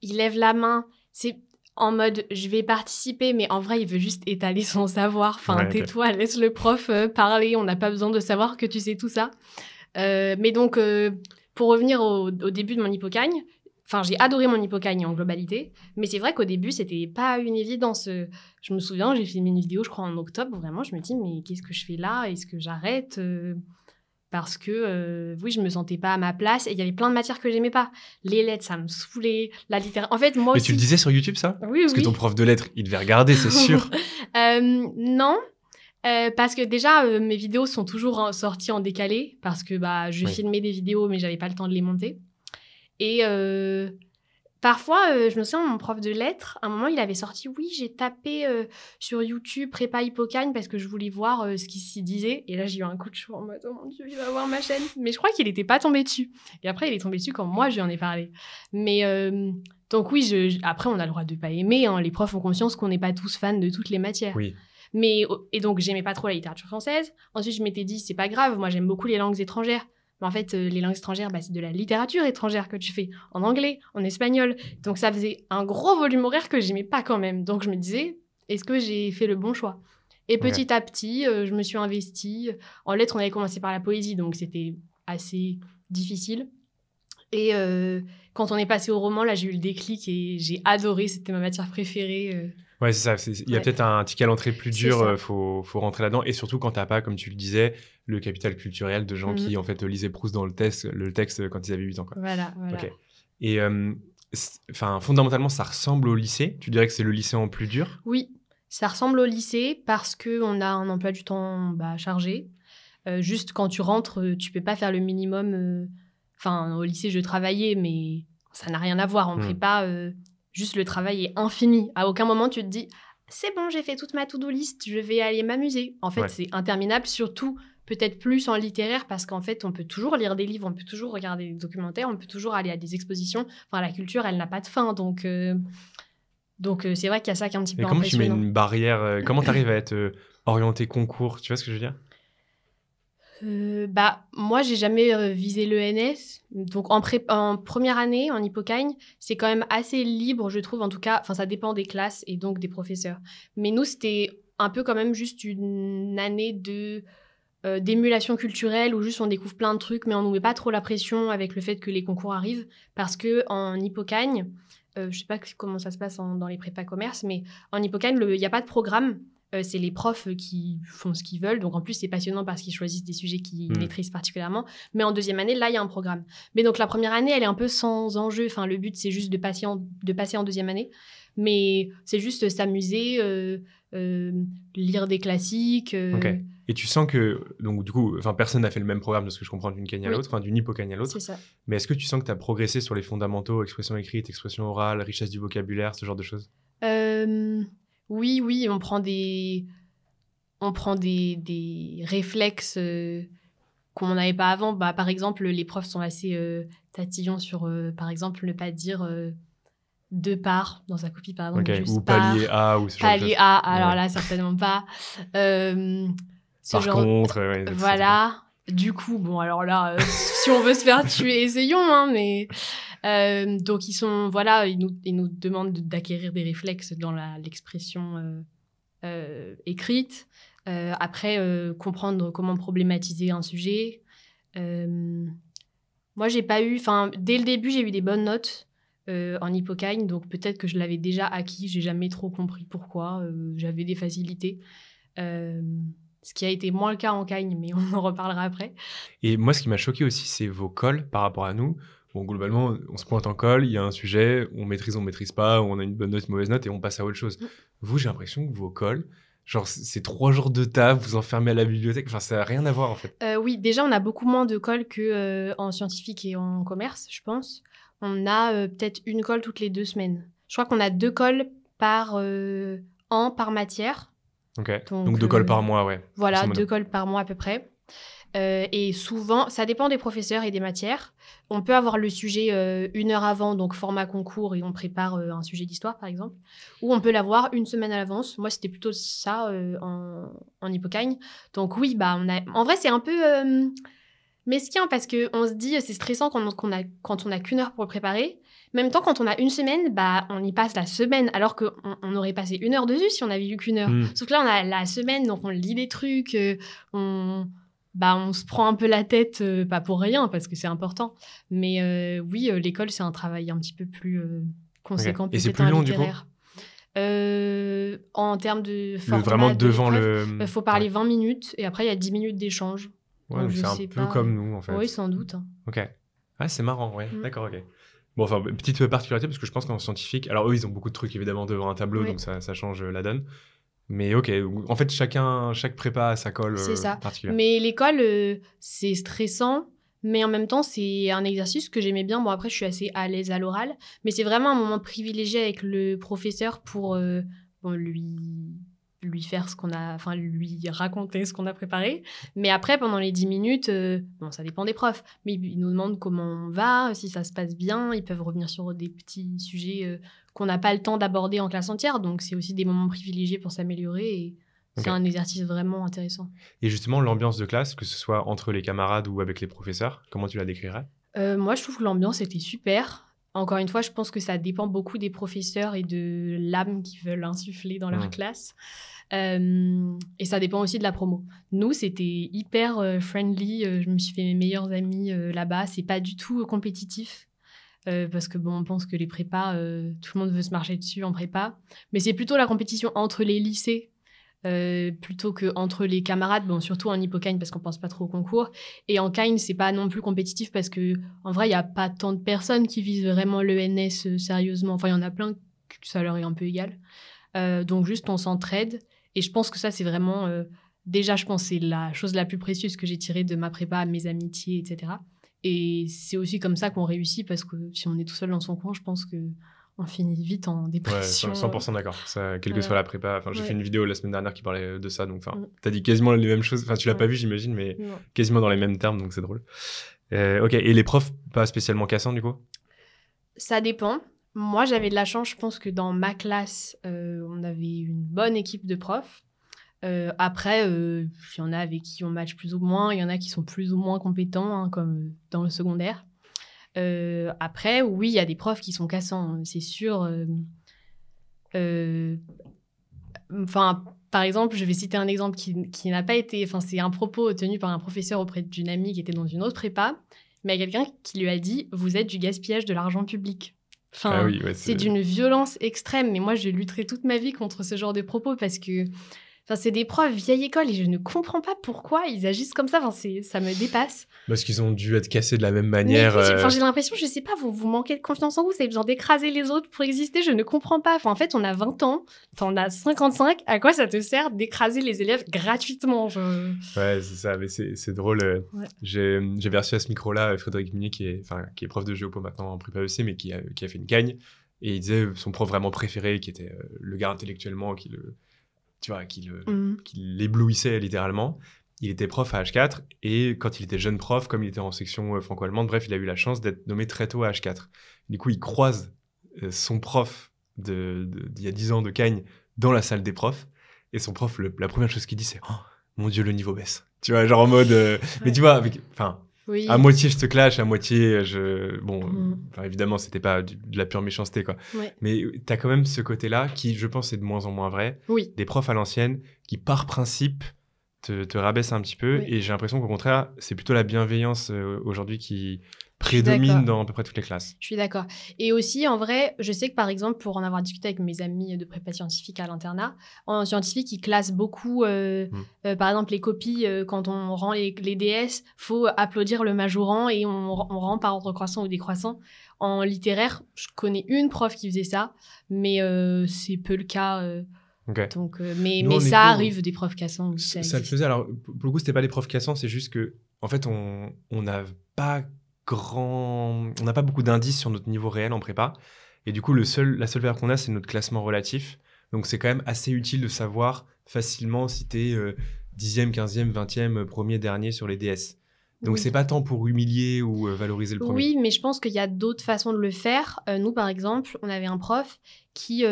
il lève la main, c'est en mode « je vais participer », mais en vrai, il veut juste étaler son savoir. Enfin, tais-toi, laisse le prof parler, on n'a pas besoin de savoir que tu sais tout ça. Mais donc, pour revenir au début de mon hippocagne, j'ai adoré mon hippocagne en globalité, mais c'est vrai qu'au début, c'était pas une évidence. Je me souviens, j'ai filmé une vidéo, je crois, en octobre, vraiment, je me dis « mais qu'est-ce que je fais là? Est-ce que j'arrête ?» Parce que, oui, je me sentais pas à ma place et il y avait plein de matières que j'aimais pas. Les lettres, ça me saoulait. La littérature... En fait, moi aussi... Mais tu le disais sur YouTube, ça? Oui, Parce que ton prof de lettres, il devait regarder, c'est sûr. Non, parce que déjà, mes vidéos sont toujours sorties en décalé parce que je filmais des vidéos, mais j'avais pas le temps de les monter. Et parfois, je me souviens, mon prof de lettres, à un moment, il avait sorti « Oui, j'ai tapé sur YouTube prépa hippocagne parce que je voulais voir ce qu'il s'y disait. » Et là, j'ai eu un coup de chaud en mode « Oh mon Dieu, il va voir ma chaîne. » Mais je crois qu'il n'était pas tombé dessus. Et après, il est tombé dessus quand moi, je lui en ai parlé. Mais donc oui, après, on a le droit de ne pas aimer. Hein. Les profs ont conscience qu'on n'est pas tous fans de toutes les matières. Oui. Et donc, j'aimais pas trop la littérature française. Ensuite, je m'étais dit « C'est pas grave, moi, j'aime beaucoup les langues étrangères. » Mais en fait, les langues étrangères, c'est de la littérature étrangère que tu fais en anglais, en espagnol. Donc, ça faisait un gros volume horaire que j'aimais pas quand même. Donc, je me disais, est-ce que j'ai fait le bon choix? Et petit à petit, je me suis investie. En lettres, on avait commencé par la poésie, donc c'était assez difficile. Et quand on est passé au roman, là, j'ai eu le déclic et j'ai adoré. C'était ma matière préférée. Ouais, c'est ça. Il y a peut-être un ticket à l'entrée plus dur, faut rentrer là-dedans. Et surtout quand t'as pas, comme tu le disais, le capital culturel de gens qui, en fait, lisaient Proust dans le texte quand ils avaient 8 ans. Quoi. Voilà. Okay. Et fondamentalement, ça ressemble au lycée. Tu dirais que c'est le lycée en plus dur? Oui, ça ressemble au lycée parce qu'on a un emploi du temps chargé. Juste quand tu rentres, tu peux pas faire le minimum. Au lycée, je travaillais, mais ça n'a rien à voir. En prépa... Juste, le travail est infini. À aucun moment, tu te dis « C'est bon, j'ai fait toute ma to-do list, je vais aller m'amuser. » En fait, c'est interminable, surtout peut-être plus en littéraire, parce qu'en fait, on peut toujours lire des livres, on peut toujours regarder des documentaires, on peut toujours aller à des expositions. Enfin, la culture, elle n'a pas de fin. Donc c'est vrai qu'il y a ça qui est un petit peu impressionnant. Comment tu mets une barrière Comment tu arrives à être orienté concours? Tu vois ce que je veux dire? Moi, j'ai jamais visé l'ENS. Donc, en première année, en Hippocagne, c'est quand même assez libre, je trouve, en tout cas. Enfin, ça dépend des classes et donc des professeurs. Mais nous, c'était un peu quand même juste une année d'émulation culturelle où juste on découvre plein de trucs, mais on nous met pas trop la pression avec le fait que les concours arrivent. Parce que en Hippocagne, je sais pas comment ça se passe dans les prépas commerce, mais en Hippocagne, il n'y a pas de programme. C'est les profs qui font ce qu'ils veulent. Donc, en plus, c'est passionnant parce qu'ils choisissent des sujets qu'ils maîtrisent particulièrement. Mais en deuxième année, là, il y a un programme. Mais donc, la première année, elle est un peu sans enjeu. Enfin, le but, c'est juste de passer en deuxième année. Mais c'est juste s'amuser, lire des classiques. Ok. Et tu sens que, donc, du coup, personne n'a fait le même programme de ce que je comprends d'une Cagne à l'autre, d'une Hippocagne à l'autre. C'est ça. Mais est-ce que tu sens que tu as progressé sur les fondamentaux, expression écrite, expression orale, richesse du vocabulaire, ce genre de choses? Oui, on prend des réflexes qu'on n'avait pas avant. Par exemple, les profs sont assez tatillons sur, par exemple, ne pas dire de part dans sa copie, par exemple. Okay. Ou palier A ou ce genre de choses. Palier A, alors là, certainement pas. Par contre, voilà. Du coup, bon, alors là, si on veut se faire tuer, essayons, hein, mais... donc, ils nous demandent d'acquérir des réflexes dans l'expression écrite. Après, comprendre comment problématiser un sujet. Moi, j'ai pas eu... dès le début, j'ai eu des bonnes notes en Hippocagne, donc peut-être que je l'avais déjà acquis. J'ai jamais trop compris pourquoi. J'avais des facilités. Ce qui a été moins le cas en Cagne, mais on en reparlera après. Et moi, ce qui m'a choqué aussi, c'est vos cols par rapport à nous. Bon, globalement, on se pointe en colle, il y a un sujet, on maîtrise pas, on a une bonne note, une mauvaise note, et on passe à autre chose. Vous, j'ai l'impression que vos cols, genre, c'est 3 jours de taf, vous enfermez à la bibliothèque, enfin, ça n'a rien à voir, en fait. Oui, déjà, on a beaucoup moins de cols qu'en scientifique et en commerce, je pense. On a peut-être une colle toutes les 2 semaines. Je crois qu'on a 2 cols par an, par matière. Ok, donc 2 cols par mois, ouais. Voilà, 2 cols par mois à peu près. Et souvent, ça dépend des professeurs et des matières. On peut avoir le sujet 1 heure avant, donc format concours, et on prépare un sujet d'histoire, par exemple. Ou on peut l'avoir 1 semaine à l'avance. Moi, c'était plutôt ça en Hippocagne. Donc oui, en vrai, c'est un peu mesquin parce qu'on se dit c'est stressant quand on a qu'1 heure pour le préparer. En même temps, quand on a 1 semaine, on y passe la semaine, alors qu'on aurait passé 1 heure dessus si on avait eu qu'1 heure. Sauf que là, on a la semaine, donc on lit des trucs, on se prend un peu la tête, pas pour rien, parce que c'est important. Mais oui, l'école, c'est un travail un petit peu plus conséquent. Okay. Et c'est plus long, littéraire. Du coup en termes de format, vraiment devant il faut parler 20 minutes, et après, il y a 10 minutes d'échange. Ouais, donc c'est un peu comme nous, en fait. Oui, sans doute. Ok. Ah, c'est marrant, ouais. D'accord, ok. Bon, petite particularité, parce que je pense qu'en scientifique... Alors, eux, ils ont beaucoup de trucs, évidemment, devant un tableau, donc ça change la donne. Mais ok, en fait, chaque prépa a sa colle particulière. Mais l'école, c'est stressant, mais en même temps, c'est un exercice que j'aimais bien. Bon, après, je suis assez à l'aise à l'oral, mais c'est vraiment un moment privilégié avec le professeur pour lui faire lui raconter ce qu'on a préparé. Mais après, pendant les 10 minutes, ça dépend des profs, mais ils nous demandent comment on va, si ça se passe bien. Ils peuvent revenir sur des petits sujets qu'on n'a pas le temps d'aborder en classe entière. Donc, c'est aussi des moments privilégiés pour s'améliorer et c'est un exercice vraiment intéressant. Et justement, l'ambiance de classe, que ce soit entre les camarades ou avec les professeurs, comment tu la décrirais ? Moi, je trouve que l'ambiance était super. Encore une fois, je pense que ça dépend beaucoup des professeurs et de l'âme qu'ils veulent insuffler dans leur classe. Et ça dépend aussi de la promo. Nous, c'était hyper friendly. Je me suis fait mes meilleurs amis là-bas. C'est pas du tout compétitif. Parce que on pense que les prépas, tout le monde veut se marcher dessus en prépa. Mais c'est plutôt la compétition entre les lycées plutôt qu'entre les camarades. Bon, surtout en Hippocagne parce qu'on pense pas trop au concours. Et en Cagne, c'est pas non plus compétitif parce que en vrai, il y a pas tant de personnes qui visent vraiment l'ENS sérieusement. Enfin, il y en a plein que ça leur est un peu égal. Donc juste, on s'entraide. Et je pense que ça, c'est vraiment... déjà, je pense que c'est la chose la plus précieuse que j'ai tirée de ma prépa, mes amitiés, etc. Et c'est aussi comme ça qu'on réussit, parce que si on est tout seul dans son coin, je pense qu'on finit vite en dépression. Ouais, 100% d'accord. Ça, quelle que soit la prépa. J'ai fait une vidéo la semaine dernière qui parlait de ça. Donc, t'as dit quasiment les mêmes choses. Enfin, tu l'as pas vu, j'imagine, mais quasiment dans les mêmes termes, donc c'est drôle. Ok, et les profs, pas spécialement cassants, du coup ? Ça dépend. Moi, j'avais de la chance. Je pense que dans ma classe, on avait une bonne équipe de profs. Après, il y en a avec qui on match plus ou moins, il y en a qui sont plus ou moins compétents, hein, comme dans le secondaire. Après, oui, il y a des profs qui sont cassants, c'est sûr. Enfin, par exemple, je vais citer un exemple qui n'a pas été... Enfin, c'est un propos tenu par un professeur auprès d'une amie qui était dans une autre prépa, mais il y a quelqu'un qui lui a dit « Vous êtes du gaspillage de l'argent public ». Enfin, oui, ouais, c'est d'une violence extrême, mais moi, je lutterai toute ma vie contre ce genre de propos parce que... Enfin, c'est des profs vieille école et je ne comprends pas pourquoi ils agissent comme ça. Enfin, ça me dépasse. Parce qu'ils ont dû être cassés de la même manière. Mais oui, j'ai l'impression, je sais pas, vous manquez de confiance en vous, vous avez besoin d'écraser les autres pour exister, je ne comprends pas. Enfin, en fait, on a 20 ans, t'en as 55, à quoi ça te sert d'écraser les élèves gratuitement Ouais, c'est ça, mais c'est drôle. Ouais. J'avais reçu à ce micro-là Frédéric Munier, qui est prof de géopo maintenant en prépa EC, mais qui a fait une cagne. Et il disait son prof vraiment préféré, qui était le gars intellectuellement, qui l'éblouissait littéralement. Il était prof à H4 et quand il était jeune prof, comme il était en section franco-allemande, bref, il a eu la chance d'être nommé très tôt à H4. Du coup, il croise son prof d'il y a 10 ans de Cagne dans la salle des profs et son prof, la première chose qu'il dit, c'est « Oh, mon Dieu, le niveau baisse ». Tu vois, genre en mode... ouais. Mais tu vois, oui. À moitié, je te clash, à moitié, évidemment, c'était pas de la pure méchanceté, quoi. Ouais. Mais t'as quand même ce côté-là qui, je pense, est de moins en moins vrai. Oui. Des profs à l'ancienne qui, par principe, te rabaissent un petit peu. Oui. Et j'ai l'impression qu'au contraire, c'est plutôt la bienveillance aujourd'hui qui prédomine dans à peu près toutes les classes. Je suis d'accord. Et aussi, en vrai, je sais que, par exemple, pour en avoir discuté avec mes amis de prépa scientifique à l'internat, en scientifique, ils classent beaucoup, par exemple, les copies, quand on rend les DS, faut applaudir le majorant et on rend par ordre croissant ou décroissant. En littéraire, je connais une prof qui faisait ça, mais c'est peu le cas... Okay. Donc, mais ça arrive des profs cassants. Ça le faisait. Alors, pour le coup, c'était pas des profs cassants, c'est juste que, en fait, on n'a pas beaucoup d'indices sur notre niveau réel en prépa. Et du coup, la seule valeur qu'on a, c'est notre classement relatif. Donc, c'est quand même assez utile de savoir facilement si t'es 10e, 15e, 20e, premier, dernier sur les DS. Donc, oui. C'est pas tant pour humilier ou valoriser le premier. Oui, mais je pense qu'il y a d'autres façons de le faire. Nous, par exemple, on avait un prof qui...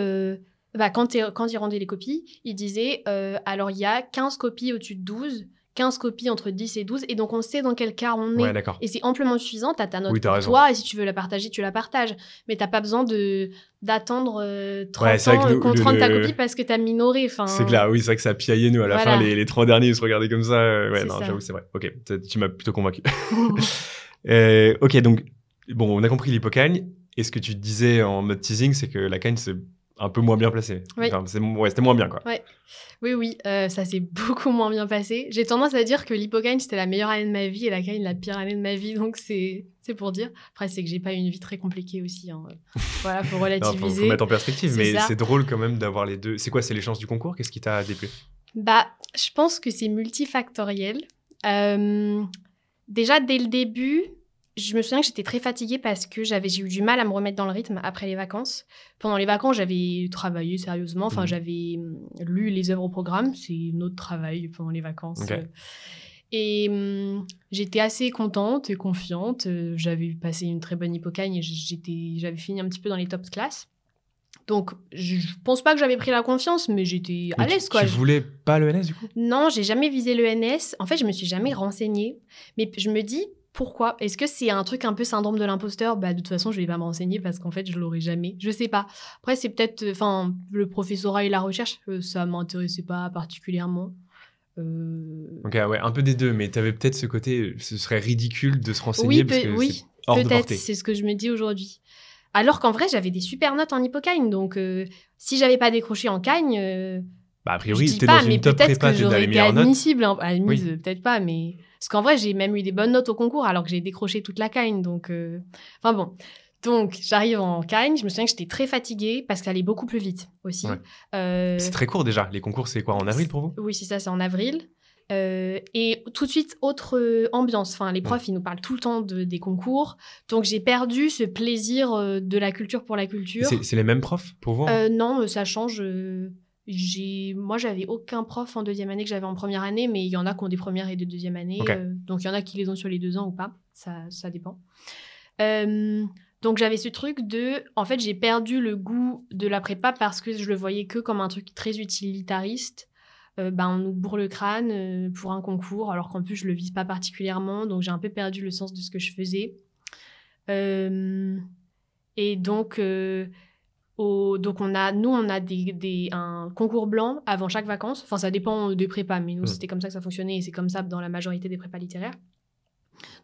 quand il rendait les copies, il disait alors il y a 15 copies au-dessus de 12, 15 copies entre 10 et 12, et donc on sait dans quel cas on est. Ouais, d'accord. Et c'est amplement suffisant, t'as ta note pour toi, et si tu veux la partager, tu la partages. Mais t'as pas besoin d'attendre 30 ans contre rendre ta copie parce que t'as minoré. C'est clair, oui, c'est vrai que ça a piaillé, nous, à la fin, les 3 derniers, ils se regardaient comme ça. J'avoue, c'est vrai. Ok, tu m'as plutôt convaincu. Ok, donc, bon, on a compris l'hypocagne, et ce que tu disais en mode teasing, c'est que la cagne, c'est un peu moins bien placé. Oui. Enfin, c'était moins bien, quoi. Ouais. Oui, ça s'est beaucoup moins bien passé. J'ai tendance à dire que l'hypocagne, c'était la meilleure année de ma vie et la cagne, la pire année de ma vie. Donc, c'est pour dire. Après, c'est que j'ai pas une vie très compliquée aussi. Hein. Voilà, faut relativiser. Faut mettre en perspective, c'est drôle quand même d'avoir les deux. C'est quoi, c'est les chances du concours? Qu'est-ce qui t'a déplu? Je pense que c'est multifactoriel. Déjà, dès le début... Je me souviens que j'étais très fatiguée parce que j'ai eu du mal à me remettre dans le rythme après les vacances. Pendant les vacances, j'avais travaillé sérieusement. Enfin, j'avais lu les œuvres au programme. C'est notre travail pendant les vacances. Okay. Et j'étais assez contente et confiante. J'avais passé une très bonne hypocagne et j'avais fini un petit peu dans les top classes. Donc, je pense pas que j'avais pris la confiance, mais j'étais à l'aise, quoi. Tu voulais pas l'ENS, du coup? Non, j'ai jamais visé l'ENS. En fait, je me suis jamais renseignée. Mais je me dis... Pourquoi? Est-ce que c'est un truc un peu syndrome de l'imposteur? De toute façon, je vais pas me renseigner parce qu'en fait, je l'aurais jamais. Je sais pas. Après, c'est peut-être... le professorat et la recherche, ça m'intéressait pas particulièrement. Ok, ouais, un peu des deux, mais t'avais peut-être ce côté... Ce serait ridicule de se renseigner parce que c'est hors de portée. C'est ce que je me dis aujourd'hui. Alors qu'en vrai, j'avais des super notes en hypocagne. Donc, si j'avais pas décroché en cagne... a priori, t'es dans une top prépa, t'es dans les meilleures notes. Admissible, hein. Admise, peut-être pas, mais... Parce qu'en vrai, j'ai même eu des bonnes notes au concours alors que j'ai décroché toute la cagne. Donc, Enfin bon. Donc, j'arrive en cagne. Je me souviens que j'étais très fatiguée parce que ça allait beaucoup plus vite aussi. Ouais. C'est très court déjà. Les concours, c'est quoi, en avril pour vous? Oui, c'est ça, c'est en avril. Et tout de suite, autre ambiance. Enfin, les profs, ils nous parlent tout le temps des concours. Donc, j'ai perdu ce plaisir de la culture pour la culture. C'est les mêmes profs pour vous? Non, ça change... Moi, j'avais aucun prof en deuxième année que j'avais en première année, mais il y en a qui ont des premières et des deuxième années. Okay. Donc, il y en a qui les ont sur les 2 ans ou pas. Ça dépend. Donc, j'avais ce truc de... En fait, j'ai perdu le goût de la prépa parce que je le voyais que comme un truc très utilitariste. on nous bourre le crâne pour un concours, alors qu'en plus, je le vise pas particulièrement. Donc, j'ai un peu perdu le sens de ce que je faisais. Et donc, on a un concours blanc avant chaque vacances. Enfin, ça dépend des prépas, mais nous, c'était comme ça que ça fonctionnait et c'est comme ça dans la majorité des prépas littéraires.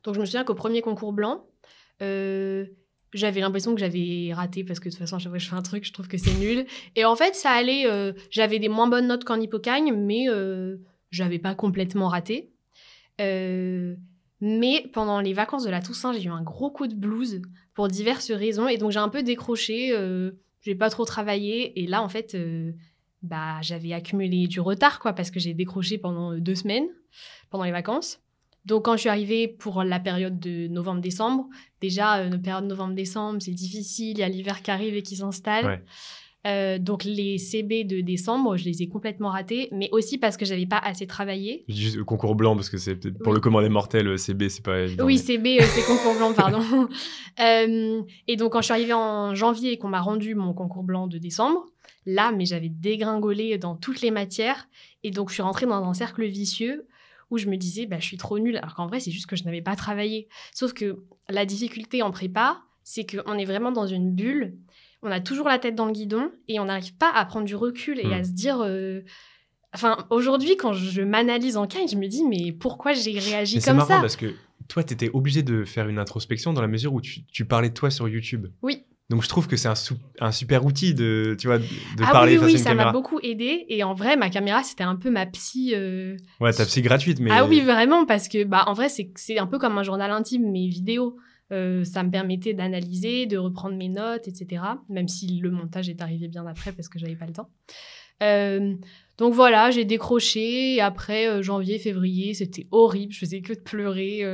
Donc, je me souviens qu'au premier concours blanc, j'avais l'impression que j'avais raté parce que de toute façon, à chaque fois que je fais un truc, je trouve que c'est nul. Et en fait, ça allait. J'avais des moins bonnes notes qu'en hippocagne, mais j'avais pas complètement raté. Mais pendant les vacances de la Toussaint, j'ai eu un gros coup de blues pour diverses raisons. Et donc, j'ai un peu décroché. J'ai pas trop travaillé. Et là, en fait, j'avais accumulé du retard, quoi, parce que j'ai décroché pendant 2 semaines, pendant les vacances. Donc, quand je suis arrivée pour la période de novembre-décembre, déjà, la période novembre-décembre, c'est difficile. Il y a l'hiver qui arrive et qui s'installe. Ouais. Donc, les CB de décembre, je les ai complètement ratés, mais aussi parce que j'avais pas assez travaillé. Juste le concours blanc, parce que c'est peut-être pour le commun des mortels, CB, c'est pas évident. Oui, CB, c'est concours blanc, pardon. Et donc, quand je suis arrivée en janvier et qu'on m'a rendu mon concours blanc de décembre, là, mais j'avais dégringolé dans toutes les matières. Et donc, je suis rentrée dans un cercle vicieux où je me disais, je suis trop nulle. Alors qu'en vrai, c'est juste que je n'avais pas travaillé. Sauf que la difficulté en prépa, c'est qu'on est vraiment dans une bulle. On a toujours la tête dans le guidon et on n'arrive pas à prendre du recul et à se dire... aujourd'hui, quand je m'analyse en cagne, je me dis, mais pourquoi j'ai réagi comme ça ? C'est marrant parce que toi, tu étais obligée de faire une introspection dans la mesure où tu parlais de toi sur YouTube. Oui. Donc, je trouve que c'est un super outil de parler face à une caméra. Oui, ça m'a beaucoup aidé. Et en vrai, ma caméra, c'était un peu ma psy... Ouais, ta psy gratuite. Mais... Ah oui, vraiment, parce que en vrai, c'est un peu comme un journal intime, mais vidéo. Ça me permettait d'analyser, de reprendre mes notes, etc. Même si le montage est arrivé bien après parce que j'avais pas le temps. Donc voilà, j'ai décroché. Et après, janvier, février, c'était horrible. Je faisais que de pleurer.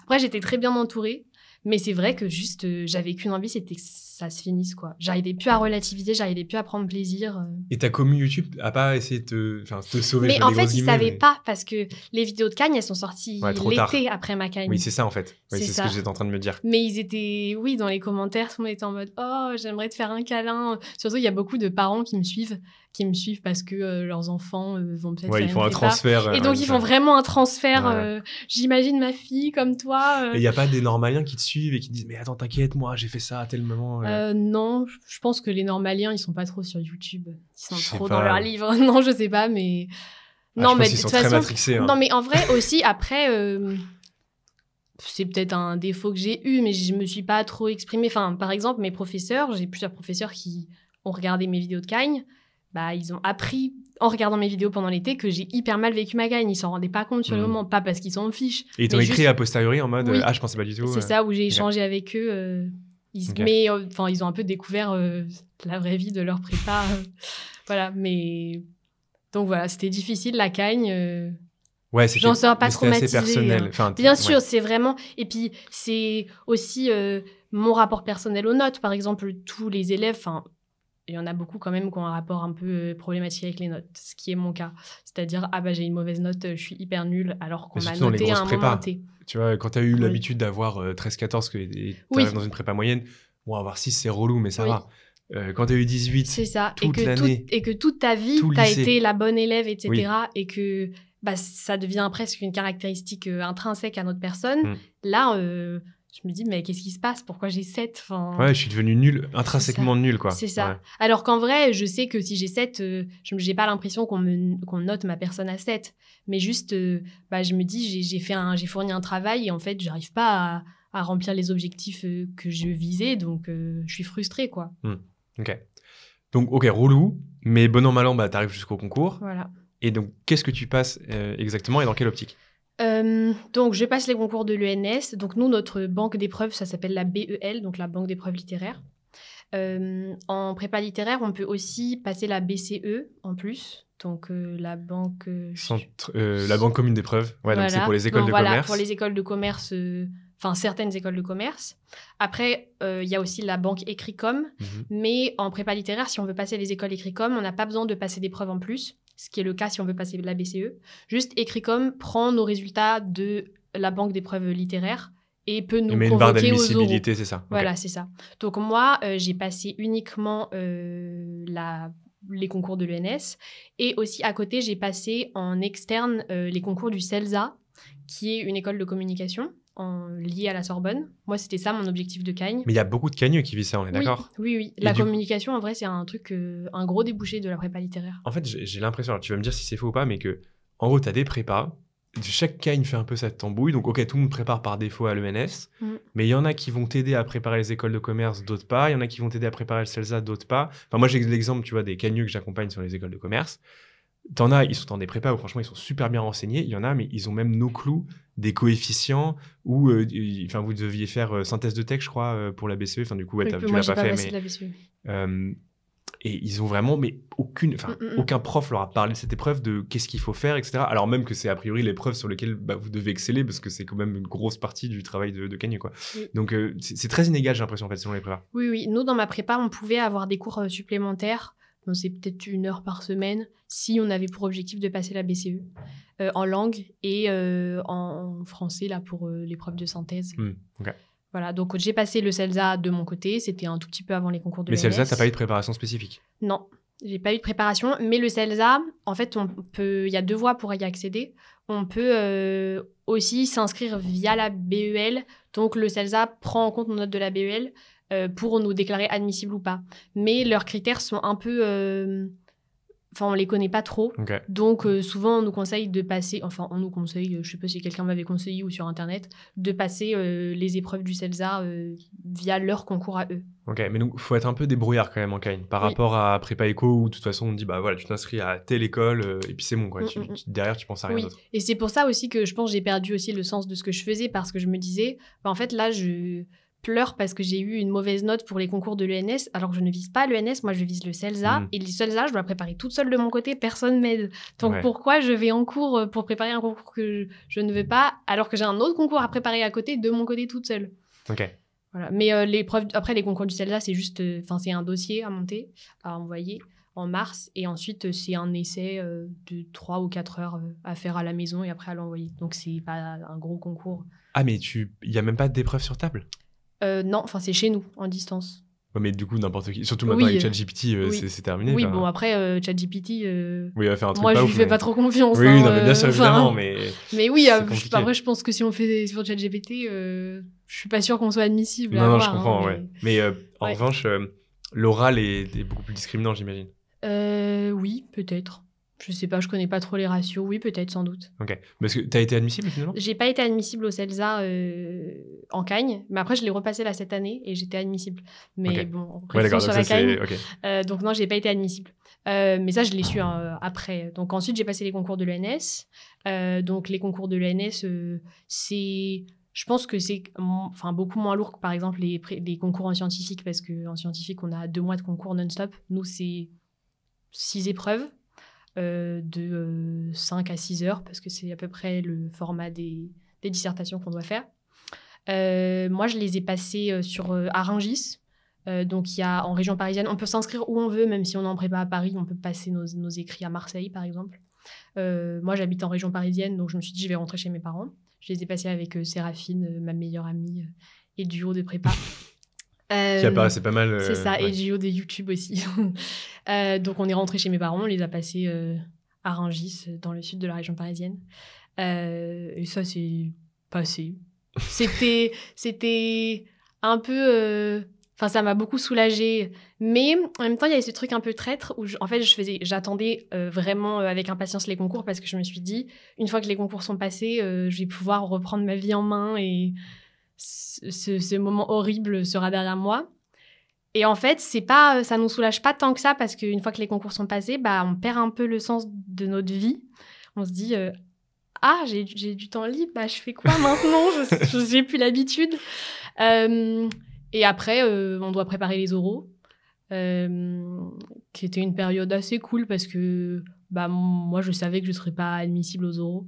Après, j'étais très bien entourée. Mais c'est vrai que juste, j'avais qu'une envie, c'était que ça se finisse, quoi. J'arrivais plus à relativiser, j'arrivais plus à prendre plaisir. Et ta commu YouTube a pas essayé de te sauver? Mais en fait, ils savaient pas, parce que les vidéos de cagne, elles sont sorties l'été après ma cagne. Oui, c'est ça, en fait. Oui, c'est ce que j'étais en train de me dire. Mais ils étaient, dans les commentaires, tout le monde était en mode « Oh, j'aimerais te faire un câlin ». Surtout, il y a beaucoup de parents qui me suivent parce que leurs enfants vont peut-être faire ils font un transfert. Et donc, ils font vraiment un transfert. Ouais. J'imagine ma fille comme toi. Et il n'y a pas des normaliens qui te suivent et qui disent « Mais attends, t'inquiète, moi, j'ai fait ça à tel moment. » Non, je pense que les normaliens, ils sont pas trop sur YouTube. Ils sont trop dans leurs livres. Non, je sais pas, mais... non, mais de toute façon... Matrixés, hein. Non, mais en vrai, aussi, après... c'est peut-être un défaut que j'ai eu, mais je me suis pas trop exprimée. Enfin, par exemple, mes professeurs, j'ai plusieurs professeurs qui ont regardé mes vidéos de cagne. Ils ont appris en regardant mes vidéos pendant l'été que j'ai hyper mal vécu ma cagne. Ils s'en rendaient pas compte sur le moment, pas parce qu'ils s'en fichent. Et ils t'ont écrit a posteriori en mode je pensais pas du tout. C'est ça, où j'ai échangé avec eux. Mais ils ont un peu découvert la vraie vie de leur prépa. Voilà, mais donc voilà, c'était difficile la cagne. Ouais, j'en sors pas traumatisée. Assez personnel. Bien sûr, c'est vraiment. Et puis c'est aussi mon rapport personnel aux notes. Par exemple, tous les élèves. Il y en a beaucoup quand même qui ont un rapport un peu problématique avec les notes, ce qui est mon cas. C'est-à-dire, j'ai une mauvaise note, je suis hyper nulle, alors qu'on m'a noté à un moment T. Tu vois, quand tu as eu l'habitude d'avoir 13-14 et tu arrives dans une prépa moyenne, avoir 6, c'est relou, mais ça va. Quand tu as eu 18, c'est ça. toute l'année... Et que toute ta vie, tu as été la bonne élève, etc. Et que ça devient presque une caractéristique intrinsèque à notre personne. Là... je me dis, mais qu'est-ce qui se passe ? Pourquoi j'ai 7 ? Ouais, je suis devenue nulle, intrinsèquement nulle, quoi. C'est ça. Ouais. Alors qu'en vrai, je sais que si j'ai 7, je n'ai pas l'impression qu'on note ma personne à 7. Mais juste, je me dis, j'ai fourni un travail et en fait, je n'arrive pas à remplir les objectifs que je visais. Donc, je suis frustrée, quoi. Ok. Donc, ok, relou, mais bon an, mal an, tu arrives jusqu'au concours. Voilà. Et donc, qu'est-ce que tu passes exactement et dans quelle optique ? Donc, je passe les concours de l'ENS. Donc, nous, notre banque d'épreuves, ça s'appelle la BEL, donc la banque d'épreuves littéraires. En prépa littéraire, on peut aussi passer la BCE en plus. Donc, la banque... la banque commune d'épreuves. Ouais, donc c'est pour les écoles de commerce. Pour les écoles de commerce, certaines écoles de commerce. Après, il y a aussi la banque Écricom. Mais en prépa littéraire, si on veut passer les écoles Écricom, on n'a pas besoin de passer d'épreuves en plus. Ce qui est le cas si on veut passer la BCE. Juste, Écricom prend nos résultats de la banque d'épreuves littéraires et peut nous convoquer aux oraux. Mais une barre d'admissibilité, c'est ça. Voilà, c'est ça. Donc moi, j'ai passé uniquement la les concours de l'ENS. Et aussi, à côté, j'ai passé en externe les concours du CELSA, qui est une école de communication liée à la Sorbonne. Moi, c'était ça mon objectif de Cagne. Mais il y a beaucoup de cagneux qui visent ça, on est d'accord? Oui. La communication, en vrai, c'est un truc, un gros débouché de la prépa littéraire. En fait, j'ai l'impression, alors tu vas me dire si c'est faux ou pas, mais que, en gros, tu as des prépas. Chaque Cagne fait un peu sa tambouille. Donc, ok, tout le monde prépare par défaut à l'ENS. Mais il y en a qui vont t'aider à préparer les écoles de commerce, d'autres pas. Il y en a qui vont t'aider à préparer le CELSA, d'autres pas. Enfin, moi, j'ai l'exemple, tu vois, des cagneux que j'accompagne sur les écoles de commerce. T'en as, ils sont dans des prépas où franchement ils sont super bien renseignés. Il y en a, mais ils ont même nos clous, des coefficients où vous deviez faire synthèse de texte, je crois, pour la BCE. Enfin, du coup, ouais, tu l'as pas fait. Mais, et ils ont vraiment, mais aucun prof leur a parlé de cette épreuve, de qu'est-ce qu'il faut faire, etc. Alors même que c'est a priori l'épreuve sur laquelle vous devez exceller parce que c'est quand même une grosse partie du travail de Cagne, quoi. Oui. Donc c'est très inégal, j'ai l'impression, en fait, selon les prépas. Oui. Nous, dans ma prépa, on pouvait avoir des cours supplémentaires. Bon, c'est peut-être 1 heure par semaine si on avait pour objectif de passer la BCE en langue et en français là pour l'épreuve de synthèse. Okay. Voilà, donc j'ai passé le CELSA de mon côté, c'était un tout petit peu avant les concours de l'ENS. Mais CELSA, t'as pas eu de préparation spécifique? Non, j'ai pas eu de préparation, mais le CELSA, en fait, il y a 2 voies pour y accéder. On peut aussi s'inscrire via la BEL, donc le CELSA prend en compte nos notes de la BEL pour nous déclarer admissibles ou pas. Mais leurs critères sont un peu... Enfin, on les connaît pas trop. Okay. Donc, souvent, on nous conseille de passer... Enfin, on nous conseille, je sais pas si quelqu'un m'avait conseillé ou sur Internet, de passer les épreuves du CELSA via leur concours à eux. Ok, mais donc, il faut être un peu débrouillard quand même en Cagne, par rapport à Prépa Éco, où de toute façon, on te dit, bah voilà, tu t'inscris à telle école, et puis c'est bon, quoi. Derrière, tu penses à rien d'autre. Et c'est pour ça aussi que je pense que j'ai perdu aussi le sens de ce que je faisais, parce que je me disais, en fait, là, je pleure parce que j'ai eu une mauvaise note pour les concours de l'ENS, alors que je ne vise pas l'ENS, moi je vise le CELSA, et le CELSA, je dois préparer toute seule de mon côté, personne m'aide. Donc pourquoi je vais en cours pour préparer un concours que je ne veux pas, alors que j'ai un autre concours à préparer à côté, de mon côté toute seule. Ok. Voilà. Mais après, les concours du CELSA, c'est juste, c'est un dossier à monter, à envoyer en mars, et ensuite c'est un essai de 3 ou 4 heures à faire à la maison et après à l'envoyer. Donc c'est pas un gros concours. Ah, mais il y a même pas d'épreuve sur table? Non, enfin c'est chez nous, en distance. Ouais, mais du coup, n'importe qui, surtout maintenant avec ChatGPT, c'est terminé. Oui, bon, après, ChatGPT, oui, il va faire un truc moi je lui fais pas trop confiance. Oui, non, mais bien sûr, évidemment, mais oui, après, je pense que si on fait sur ChatGPT, je suis pas sûre qu'on soit admissible. Non, je comprends, Mais en revanche, l'oral est beaucoup plus discriminant, j'imagine. Oui, peut-être. Je sais pas, je connais pas trop les ratios. Oui, peut-être, sans doute. Ok. Parce que t'as été admissible finalement? J'ai pas été admissible au CELSA en Cagne, mais après je l'ai repassé là cette année et j'étais admissible. Mais bon, pression sur la Cagne. Donc non, j'ai pas été admissible. Mais ça, je l'ai su après. Donc ensuite, j'ai passé les concours de l'ENS. Donc les concours de l'ENS, je pense que c'est beaucoup moins lourd que par exemple les concours en scientifique, parce qu'en scientifique, on a 2 mois de concours non-stop. Nous, c'est 6 épreuves. De 5 à 6 heures, parce que c'est à peu près le format des dissertations qu'on doit faire. Moi, je les ai passées à Rungis. Donc, il y a en région parisienne, on peut s'inscrire où on veut, même si on est en prépa à Paris, on peut passer nos écrits à Marseille, par exemple. Moi, j'habite en région parisienne, donc je me suis dit, je vais rentrer chez mes parents. Je les ai passées avec Séraphine, ma meilleure amie, et duo de prépa. Qui apparaissait pas mal. C'est ça, et duo de YouTube aussi. Donc, on est rentré chez mes parents, on les a passés à Rungis, dans le sud de la région parisienne. Et ça, c'est passé. C'était un peu... ça m'a beaucoup soulagée. Mais en même temps, il y avait ce truc un peu traître où, en fait, j'attendais vraiment avec impatience les concours, parce que je me suis dit, une fois que les concours sont passés, je vais pouvoir reprendre ma vie en main et ce moment horrible sera derrière moi. Et en fait, ça nous soulage pas tant que ça, parce qu'une fois que les concours sont passés, on perd un peu le sens de notre vie. On se dit... j'ai du temps libre, je fais quoi maintenant? Je n'ai plus l'habitude. Et après, on doit préparer les oraux, qui était une période assez cool, parce que moi, je savais que je ne serais pas admissible aux oraux.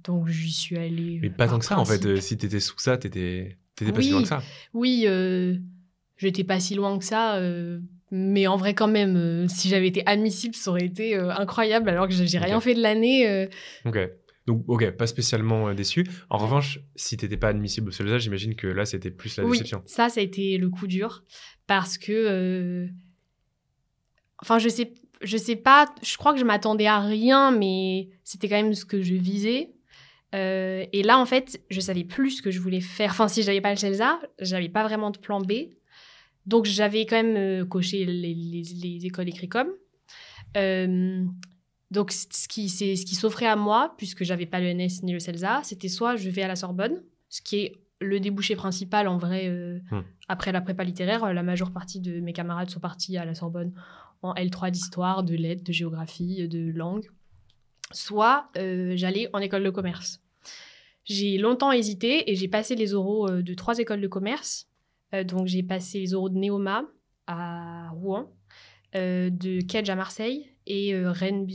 Donc, j'y suis allée. Mais pas tant que ça, en fait. Si tu étais sous ça, tu n'étais pas si loin que ça. Oui, je n'étais pas si loin que ça. Mais en vrai, quand même, si j'avais été admissible, ça aurait été incroyable, alors que j'ai rien fait de l'année. Ok. Donc, pas spécialement déçu. En revanche, si tu n'étais pas admissible au CELSA, j'imagine que là, c'était plus la déception. Oui, ça a été le coup dur. Parce que, Enfin, je sais pas, je crois que je m'attendais à rien, mais c'était quand même ce que je visais. Et là, en fait, je savais plus ce que je voulais faire. Enfin, si j'avais pas le CELSA, j'avais pas vraiment de plan B. Donc, j'avais quand même coché les écoles Écricom. Donc, ce qui s'offrait à moi, puisque j'avais pas le NS ni le CELSA, c'était soit je vais à la Sorbonne, ce qui est le débouché principal en vrai. Après la prépa littéraire, la majeure partie de mes camarades sont partis à la Sorbonne en L3 d'histoire, de lettres, de géographie, de langue. Soit j'allais en école de commerce. J'ai longtemps hésité et j'ai passé les oraux de 3 écoles de commerce. Donc, j'ai passé les oraux de Neoma à Rouen, de Kedge à Marseille et Rennes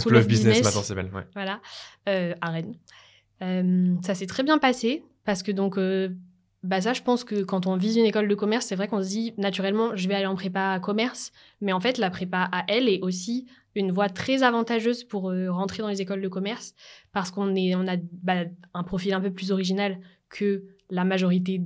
School of Business, maintenant c'est belle. Ouais. Voilà, à Rennes. Ça s'est très bien passé parce que donc, ça, je pense que quand on vise une école de commerce, c'est vrai qu'on se dit naturellement, je vais aller en prépa commerce. Mais en fait, la prépa à elle est aussi une voie très avantageuse pour rentrer dans les écoles de commerce parce qu'on a un profil un peu plus original que la majorité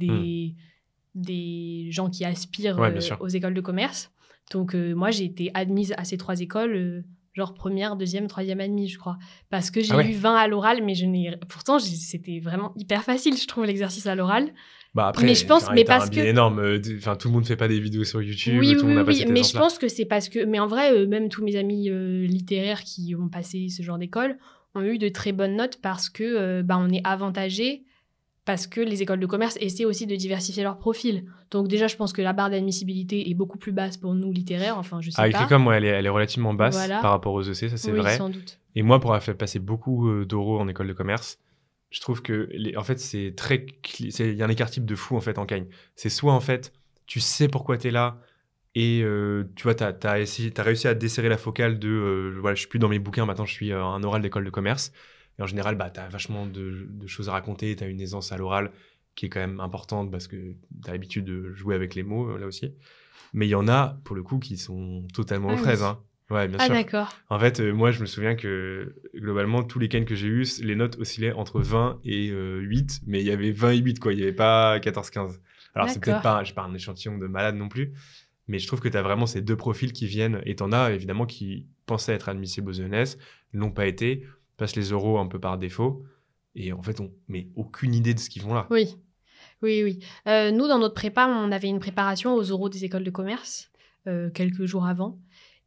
des gens qui aspirent aux écoles de commerce. Donc, moi, j'ai été admise à ces 3 écoles, genre première, deuxième, troisième admise, je crois. Parce que j'ai eu 20 à l'oral, mais pourtant, c'était vraiment hyper facile, je trouve, l'exercice à l'oral. Bah après, mais je pense, mais parce que énorme. Enfin, tout le monde fait pas des vidéos sur YouTube. Tout le monde n'a pas cet mais je pense que c'est parce que, mais en vrai, même tous mes amis littéraires qui ont passé ce genre d'école ont eu de très bonnes notes parce que, on est avantagés. Parce que les écoles de commerce essaient aussi de diversifier leur profil. Donc déjà, je pense que la barre d'admissibilité est beaucoup plus basse pour nous littéraires. Enfin, je sais pas. Écricom, elle est relativement basse par rapport aux EC, ça c'est vrai. Sans doute. Et moi, pour avoir fait passer beaucoup d'oraux en école de commerce, je trouve que en fait, il y a un écart type de fou en fait en Cagne. C'est soit en fait, tu sais pourquoi tu es là et tu vois, t'as réussi à desserrer la focale de voilà, je suis plus dans mes bouquins, maintenant je suis un oral d'école de commerce. Et en général, t'as vachement de choses à raconter, t'as une aisance à l'oral qui est quand même importante parce que t'as l'habitude de jouer avec les mots, là aussi. Mais il y en a, pour le coup, qui sont totalement aux fraises. Hein. Ouais, bien sûr. D'accord. En fait, moi, je me souviens que, globalement, tous les cannes que j'ai eus, les notes oscillaient entre 20 et 8, mais il y avait 20 et 8, quoi. Il n'y avait pas 14-15. Alors, c'est peut-être pas un échantillon de malade non plus, mais je trouve que t'as vraiment ces 2 profils qui viennent, et t'en as, évidemment, qui pensaient être admissibles aux ENS, n'ont pas été, passent les oraux un peu par défaut, et en fait, on met aucune idée de ce qu'ils font là. Oui. Nous, dans notre prépa, on avait une préparation aux oraux des écoles de commerce quelques jours avant.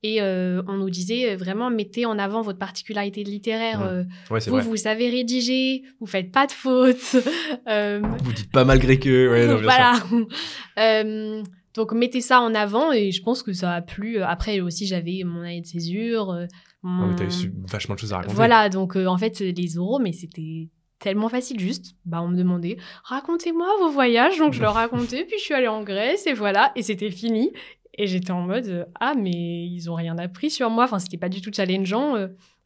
Et on nous disait vraiment, mettez en avant votre particularité littéraire. Vous savez rédiger, vous faites pas de fautes. Vous dites pas malgré que. Ouais, non, bien sûr. Donc, mettez ça en avant et je pense que ça a plu. Après, aussi, j'avais mon année de césure. T'as eu vachement de choses à raconter. Voilà, donc en fait, les oraux, mais c'était tellement facile, juste. On me demandait, racontez-moi vos voyages. Donc, je leur racontais, puis je suis allée en Grèce et voilà, et c'était fini. Et j'étais en mode, mais ils ont rien appris sur moi. Enfin, c'était pas du tout challengeant.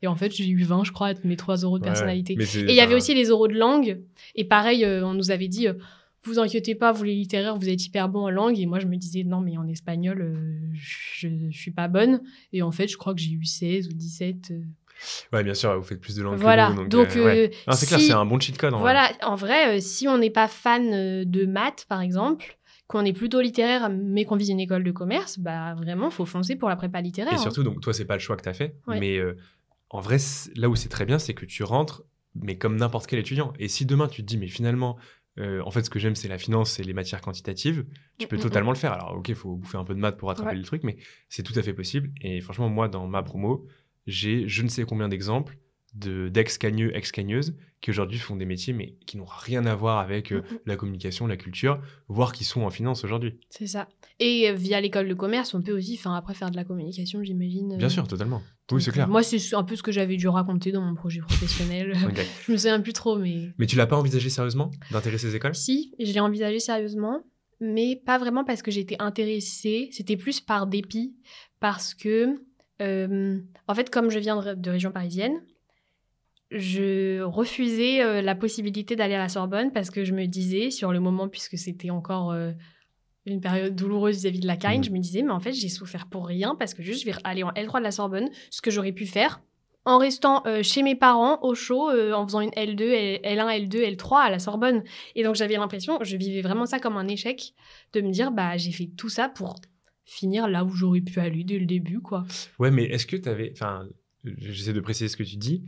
Et en fait, j'ai eu 20, je crois, de mes 3 oraux de personnalité. Et il y avait aussi les oraux de langue. Et pareil, on nous avait dit, vous inquiétez pas, vous les littéraires, vous êtes hyper bons en langue. Et moi, je me disais, non, mais en espagnol, je suis pas bonne. Et en fait, je crois que j'ai eu 16 ou 17. Ouais, bien sûr, vous faites plus de langue voilà. que nous. Donc, non, c'est clair, c'est un bon cheat code. En vrai, si on n'est pas fan de maths, par exemple, qu'on est plutôt littéraire, mais qu'on vise une école de commerce, vraiment, faut foncer pour la prépa littéraire. Et surtout, donc, toi, c'est pas le choix que tu as fait. Ouais. Mais en vrai, là où c'est très bien, c'est que tu rentres, mais comme n'importe quel étudiant. Et si demain, tu te dis, mais finalement, en fait, ce que j'aime, c'est la finance et les matières quantitatives, tu peux totalement le faire. Alors, ok, il faut bouffer un peu de maths pour rattraper le truc, mais c'est tout à fait possible. Et franchement, moi, dans ma promo, j'ai je ne sais combien d'exemples d'ex-cagneux, ex-cagneuses qui aujourd'hui font des métiers mais qui n'ont rien à voir avec la communication, la culture, voire qui sont en finance aujourd'hui. C'est ça. Et via l'école de commerce, on peut aussi après faire de la communication, j'imagine. Bien sûr, totalement. Oui, c'est clair. Moi, c'est un peu ce que j'avais dû raconter dans mon projet professionnel. Okay. Je me souviens plus trop, mais... Mais tu l'as pas envisagé sérieusement d'intégrer ces écoles ? Si, je l'ai envisagé sérieusement, mais pas vraiment parce que j'étais intéressée. C'était plus par dépit, parce que, en fait, comme je viens de région parisienne, je refusais la possibilité d'aller à la Sorbonne parce que je me disais, sur le moment, puisque c'était encore une période douloureuse vis-à-vis de la Cagne, je me disais, mais en fait, j'ai souffert pour rien parce que juste, je vais aller en L3 de la Sorbonne, ce que j'aurais pu faire en restant chez mes parents, au chaud, en faisant une L2, L1, L2, L3 à la Sorbonne. Et donc, j'avais l'impression, je vivais vraiment ça comme un échec, de me dire, j'ai fait tout ça pour finir là où j'aurais pu aller dès le début, quoi. Ouais, mais est-ce que tu avais... Enfin, j'essaie de préciser ce que tu dis.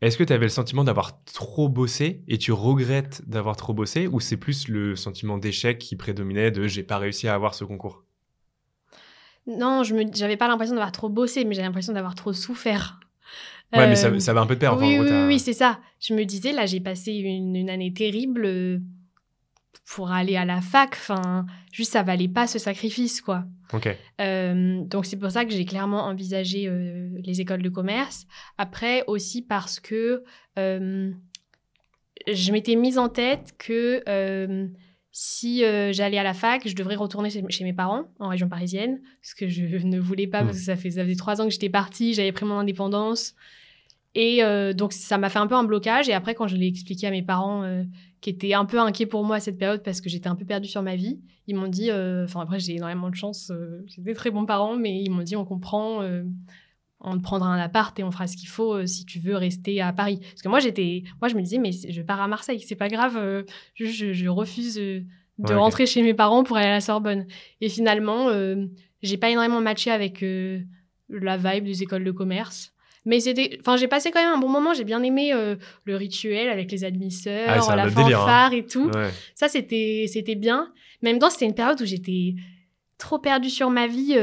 Est-ce que tu avais le sentiment d'avoir trop bossé et tu regrettes d'avoir trop bossé, ou c'est plus le sentiment d'échec qui prédominait de « j'ai pas réussi à avoir ce concours » ? Non, j'avais pas l'impression d'avoir trop bossé, mais j'avais l'impression d'avoir trop souffert. Ouais, mais ça va un peu de pair. Enfin, oui, c'est ça. Je me disais, là, j'ai passé une année terrible pour aller à la fac. Enfin, juste, ça valait pas ce sacrifice, quoi. Ok. Donc, c'est pour ça que j'ai clairement envisagé les écoles de commerce. Après, aussi parce que je m'étais mise en tête que si j'allais à la fac, je devrais retourner chez mes parents en région parisienne, ce que je ne voulais pas parce que ça faisait 3 ans que j'étais partie, j'avais pris mon indépendance. Et donc, ça m'a fait un peu un blocage. Et après, quand je l'ai expliqué à mes parents qui étaient un peu inquiets pour moi à cette période parce que j'étais un peu perdue sur ma vie, ils m'ont dit... après, j'ai énormément de chance. J'ai des très bons parents, mais ils m'ont dit, on comprend, on te prendra un appart et on fera ce qu'il faut si tu veux rester à Paris. Parce que moi, je me disais, mais je pars à Marseille, c'est pas grave. Je refuse de rentrer chez mes parents pour aller à la Sorbonne. Et finalement, j'ai pas énormément matché avec la vibe des écoles de commerce. Mais j'ai passé quand même un bon moment. J'ai bien aimé le rituel avec les admisseurs, la fanfare et tout. Ouais. Ça, c'était bien. Mais en même temps, c'était une période où j'étais trop perdue sur ma vie.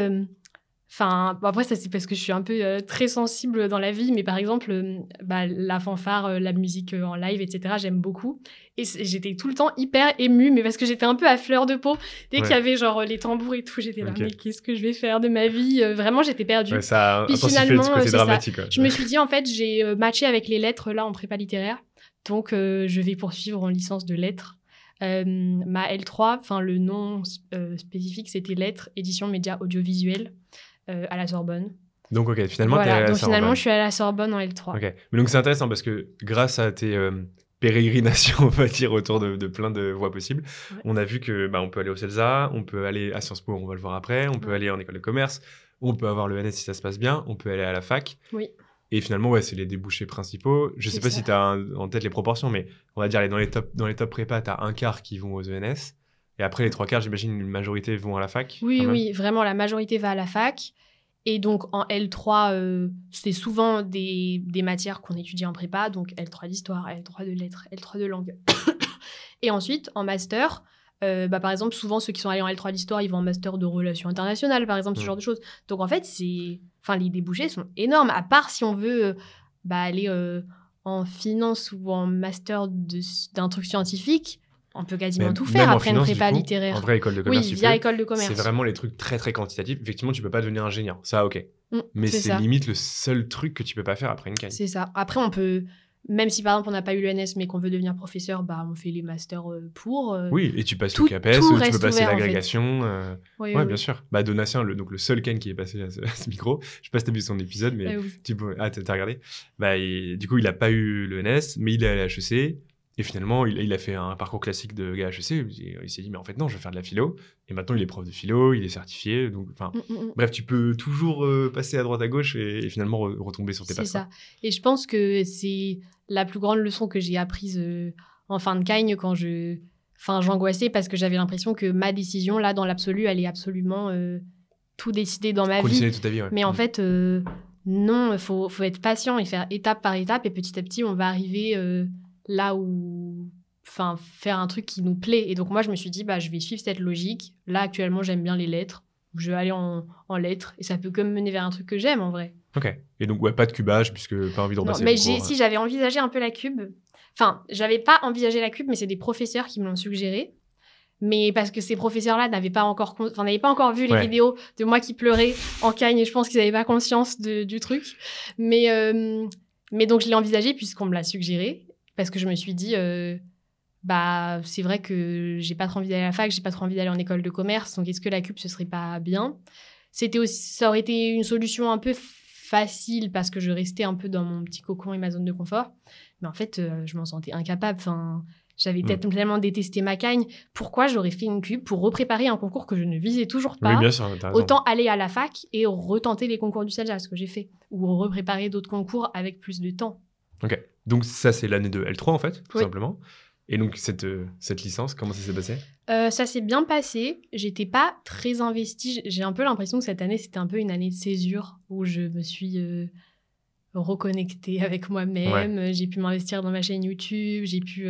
Après, ça, c'est parce que je suis un peu très sensible dans la vie. Mais par exemple, la fanfare, la musique en live, etc., j'aime beaucoup. Et j'étais tout le temps hyper émue, mais parce que j'étais un peu à fleur de peau. Dès qu'il y avait genre les tambours et tout, j'étais là, mais qu'est-ce que je vais faire de ma vie ? Vraiment, j'étais perdue. Ouais, ça a intensifié le côté dramatique. Ouais. Je me suis dit, en fait, j'ai matché avec les lettres là en prépa littéraire. Donc, je vais poursuivre en licence de lettres. Ma L3, le nom spécifique, c'était lettres, édition, médias, audiovisuels à la Sorbonne. Donc, ok, finalement, voilà. t'es à la Sorbonne. Finalement, je suis à la Sorbonne en L3. Ok, mais donc c'est intéressant parce que grâce à tes pérégrinations, on va dire, autour de plein de voies possibles, on a vu que on peut aller au CELSA, on peut aller à Sciences Po, on va le voir après, on peut aller en école de commerce, on peut avoir le NS si ça se passe bien, on peut aller à la fac. Oui. Et finalement, c'est les débouchés principaux. Je sais pas si tu as en tête les proportions, mais on va dire dans les top prépa, tu as un quart qui vont aux ENS. Et après, les 3/4, j'imagine, une majorité vont à la fac. Oui, vraiment, la majorité va à la fac. Et donc, en L3, c'est souvent des matières qu'on étudie en prépa. Donc, L3 d'histoire, L3 de lettres, L3 de langue. Et ensuite, en master, par exemple, souvent, ceux qui sont allés en L3 d'histoire, ils vont en master de relations internationales, par exemple, ce genre de choses. Donc, en fait, les débouchés sont énormes, à part si on veut aller en finance ou en master d'un truc scientifique. On peut quasiment tout faire après une prépa littéraire. En vraie école de commerce, via école de commerce. C'est vraiment les trucs très, très quantitatifs. Effectivement, tu peux pas devenir ingénieur. Ça, ok. Mais c'est limite le seul truc que tu peux pas faire après une CAI. C'est ça. Après, on peut... Même si, par exemple, on n'a pas eu l'ENS, mais qu'on veut devenir professeur, on fait les masters pour... Oui, et tu passes le CAPES, ou tu peux passer l'agrégation. Oui, bien sûr. Donatien, donc le seul Ken qui est passé à ce micro, je sais pas si t'as vu son épisode, mais t'as regardé. Du coup, il a pas eu l'ENS, mais il est allé à HEC. Et finalement, il a fait un parcours classique de gars HEC. Il s'est dit, mais en fait, non, je vais faire de la philo. Et maintenant, il est prof de philo, il est certifié. Donc, bref, tu peux toujours passer à droite à gauche et finalement retomber sur tes pas. C'est ça. Et je pense que c'est la plus grande leçon que j'ai apprise en fin de CAIGN quand j'angoissais parce que j'avais l'impression que ma décision, là, dans l'absolu, allait absolument tout décider dans ma vie. Toute ta vie, ouais. Mais en fait, non, faut être patient et faire étape par étape. Et petit à petit, on va arriver... là où faire un truc qui nous plaît. Et donc moi je me suis dit je vais suivre cette logique. Là actuellement j'aime bien les lettres, je vais aller en lettres et ça peut que me mener vers un truc que j'aime en vrai. Ok. Et donc pas de cubage puisque pas envie de repasser. Mais si j'avais envisagé un peu la cube, j'avais pas envisagé la cube mais c'est des professeurs qui me l'ont suggéré. Mais parce que ces professeurs-là n'avaient pas encore vu les vidéos de moi qui pleurais en CAIGN et je pense qu'ils n'avaient pas conscience du truc. Mais donc je l'ai envisagé puisqu'on me l'a suggéré. Parce que je me suis dit, c'est vrai que j'ai pas trop envie d'aller à la fac, j'ai pas trop envie d'aller en école de commerce, donc est-ce que la cube, ce serait pas bien ? Ça aurait été une solution un peu facile parce que je restais un peu dans mon petit cocon et ma zone de confort. Mais en fait, je m'en sentais incapable. J'avais tellement détesté ma CAIGN. Pourquoi j'aurais fait une cube pour repréparer un concours que je ne visais toujours pas ? Oui, bien sûr, t'as raison. Autant aller à la fac et retenter les concours du CELSA, ce que j'ai fait. Ou repréparer d'autres concours avec plus de temps. Ok. Donc ça, c'est l'année de L3, en fait, tout simplement. Et donc, cette licence, comment ça s'est passé ? Ça s'est bien passé. J'étais pas très investie. J'ai un peu l'impression que cette année, c'était un peu une année de césure où je me suis reconnectée avec moi-même. Ouais. J'ai pu m'investir dans ma chaîne YouTube. J'ai pu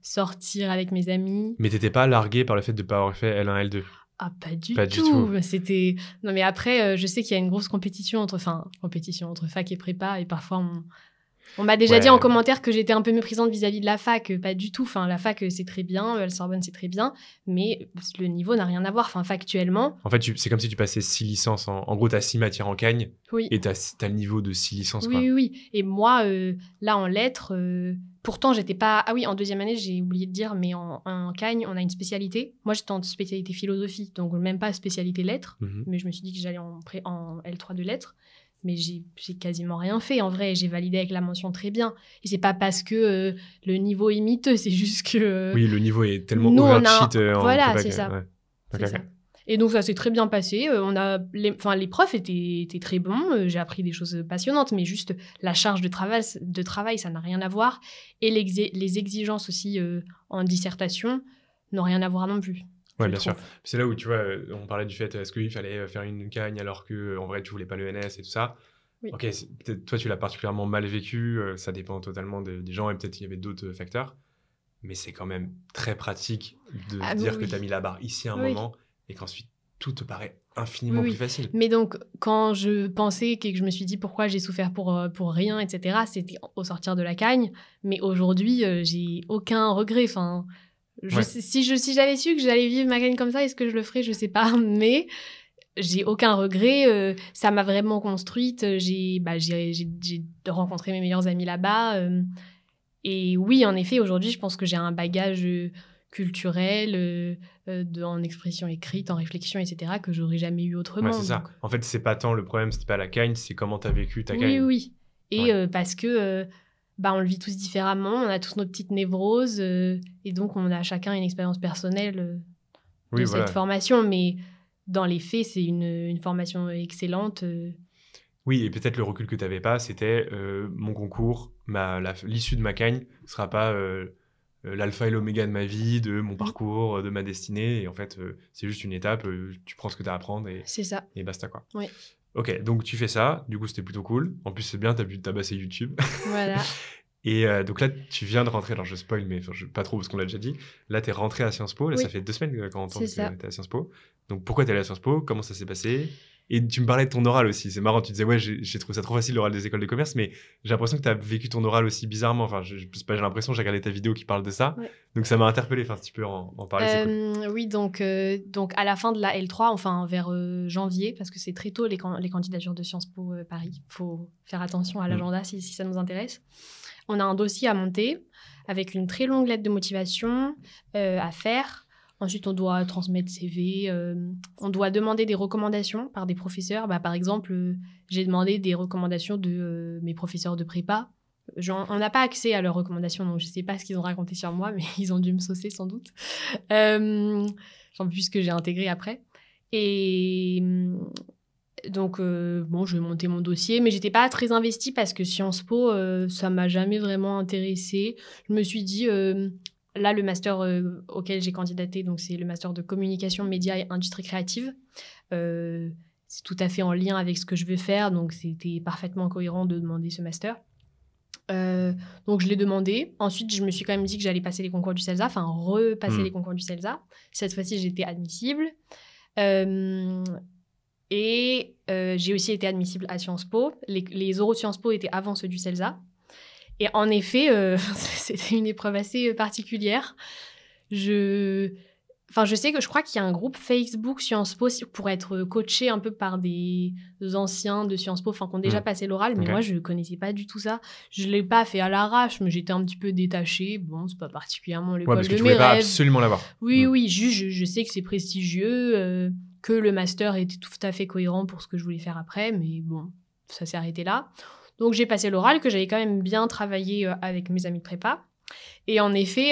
sortir avec mes amis. Mais t'étais pas larguée par le fait de pas avoir fait L1, L2 ? Ah, pas du tout. C'était... Non, mais après, je sais qu'il y a une grosse compétition entre fac et prépa. Et parfois, on m'a déjà dit en commentaire que j'étais un peu méprisante vis-à-vis de la fac. Pas du tout. Enfin, la fac, c'est très bien. La Sorbonne, c'est très bien. Mais le niveau n'a rien à voir. Enfin, factuellement... En fait, c'est comme si tu passais 6 licences. En gros, tu as 6 matières en Cagne. Oui. Et tu as le niveau de 6 licences. Oui, quoi. oui. Et moi, là, en lettres... Pourtant, j'étais pas... Ah oui, en deuxième année, j'ai oublié de dire, mais en Cagne, on a une spécialité. Moi, j'étais en spécialité philosophie. Donc, même pas spécialité lettres. Mais je me suis dit que j'allais en L3 de lettres. Mais j'ai quasiment rien fait, en vrai. J'ai validé avec la mention très bien. Et c'est pas parce que le niveau est miteux, c'est juste que... Oui, le niveau est tellement overcheat en voilà, prépa. c'est ça. Ouais. C'est ça. Et donc, ça s'est très bien passé. Les profs étaient très bons. J'ai appris des choses passionnantes. Mais juste, la charge de travail, ça n'a rien à voir. Et les exigences aussi en dissertation n'ont rien à voir non plus. Ouais, bien sûr. C'est là où, tu vois, on parlait du fait, est-ce qu'il fallait faire une Cagne alors qu'en vrai, tu voulais pas l'ENS et tout ça. Oui. Ok, peut-être toi, tu l'as particulièrement mal vécu. Ça dépend totalement des gens et peut-être qu'il y avait d'autres facteurs. Mais c'est quand même très pratique de dire que tu as mis la barre ici à un moment et qu'ensuite, tout te paraît infiniment plus facile. Mais donc, quand je pensais et que je me suis dit pourquoi j'ai souffert pour rien, etc., c'était au sortir de la Cagne. Mais aujourd'hui, j'ai aucun regret. Enfin... Si j'avais su que j'allais vivre ma Cagne comme ça, est-ce que je le ferais ? Je sais pas, mais j'ai aucun regret. Ça m'a vraiment construite. J'ai rencontré mes meilleurs amis là-bas. Et oui, en effet, aujourd'hui, je pense que j'ai un bagage culturel en expression écrite, en réflexion, etc., que j'aurais jamais eu autrement. Ouais, c'est ça. En fait, c'est pas tant le problème, c'était pas la Cagne, c'est comment t'as vécu ta Cagne. Oui. Et parce que... on le vit tous différemment, on a tous nos petites névroses, et donc on a chacun une expérience personnelle de cette formation, mais dans les faits, c'est une formation excellente. Oui, et peut-être le recul que tu n'avais pas, c'était mon concours, l'issue de ma Cagne ne sera pas l'alpha et l'oméga de ma vie, de mon parcours, de ma destinée, et en fait, c'est juste une étape, tu prends ce que tu as à apprendre, c'est ça. Et basta, quoi. Oui. Ok, donc tu fais ça, du coup c'était plutôt cool. En plus c'est bien, t'as pu tabasser YouTube. Voilà. Et donc là tu viens de rentrer, alors je spoil mais pas trop parce qu'on l'a déjà dit. Là t'es rentré à Sciences Po, là ça fait 2 semaines qu'on entend que t'es à Sciences Po. Donc pourquoi t'es allé à Sciences Po ? Comment ça s'est passé ? Et tu me parlais de ton oral aussi, c'est marrant, tu disais ouais j'ai trouvé ça trop facile l'oral des écoles de commerce, mais j'ai l'impression que t'as vécu ton oral aussi bizarrement, enfin j'ai l'impression, j'ai regardé ta vidéo qui parle de ça, donc ça m'a interpellé, enfin si tu peux en parler, c'est cool. Oui, donc à la fin de la L3, enfin vers janvier, parce que c'est très tôt les candidatures de Sciences Po Paris, faut faire attention à l'agenda si ça nous intéresse. On a un dossier à monter avec une très longue lettre de motivation à faire. Ensuite, on doit transmettre CV, on doit demander des recommandations par des professeurs. Par exemple, j'ai demandé des recommandations de mes professeurs de prépa. On n'a pas accès à leurs recommandations, donc je ne sais pas ce qu'ils ont raconté sur moi, mais ils ont dû me saucer sans doute, puisque j'ai intégré après. Et donc, je vais monter mon dossier, mais je n'étais pas très investie parce que Sciences Po, ça ne m'a jamais vraiment intéressée. Je me suis dit... Là, le master auquel j'ai candidaté, donc c'est le master de communication, médias et industrie créative. C'est tout à fait en lien avec ce que je veux faire, donc c'était parfaitement cohérent de demander ce master. Donc, je l'ai demandé. Ensuite, je me suis quand même dit que j'allais passer les concours du CELSA, repasser les concours du CELSA. Cette fois-ci, j'étais admissible. Et j'ai aussi été admissible à Sciences Po. Les oraux de Sciences Po étaient avant ceux du CELSA. Et en effet, c'était une épreuve assez particulière. Je je crois qu'il y a un groupe Facebook Sciences Po pour être coaché un peu par des anciens de Sciences Po, qui ont déjà passé l'oral, mais moi, je ne connaissais pas du tout ça. Je ne l'ai pas fait à l'arrache, mais j'étais un petit peu détachée. Bon, c'est pas particulièrement l'école de mes rêves. Parce que tu voulais pas absolument l'avoir. Oui, je sais que c'est prestigieux, que le master était tout à fait cohérent pour ce que je voulais faire après, mais bon, ça s'est arrêté là. Donc, j'ai passé l'oral, que j'avais quand même bien travaillé avec mes amis de prépa. Et en effet,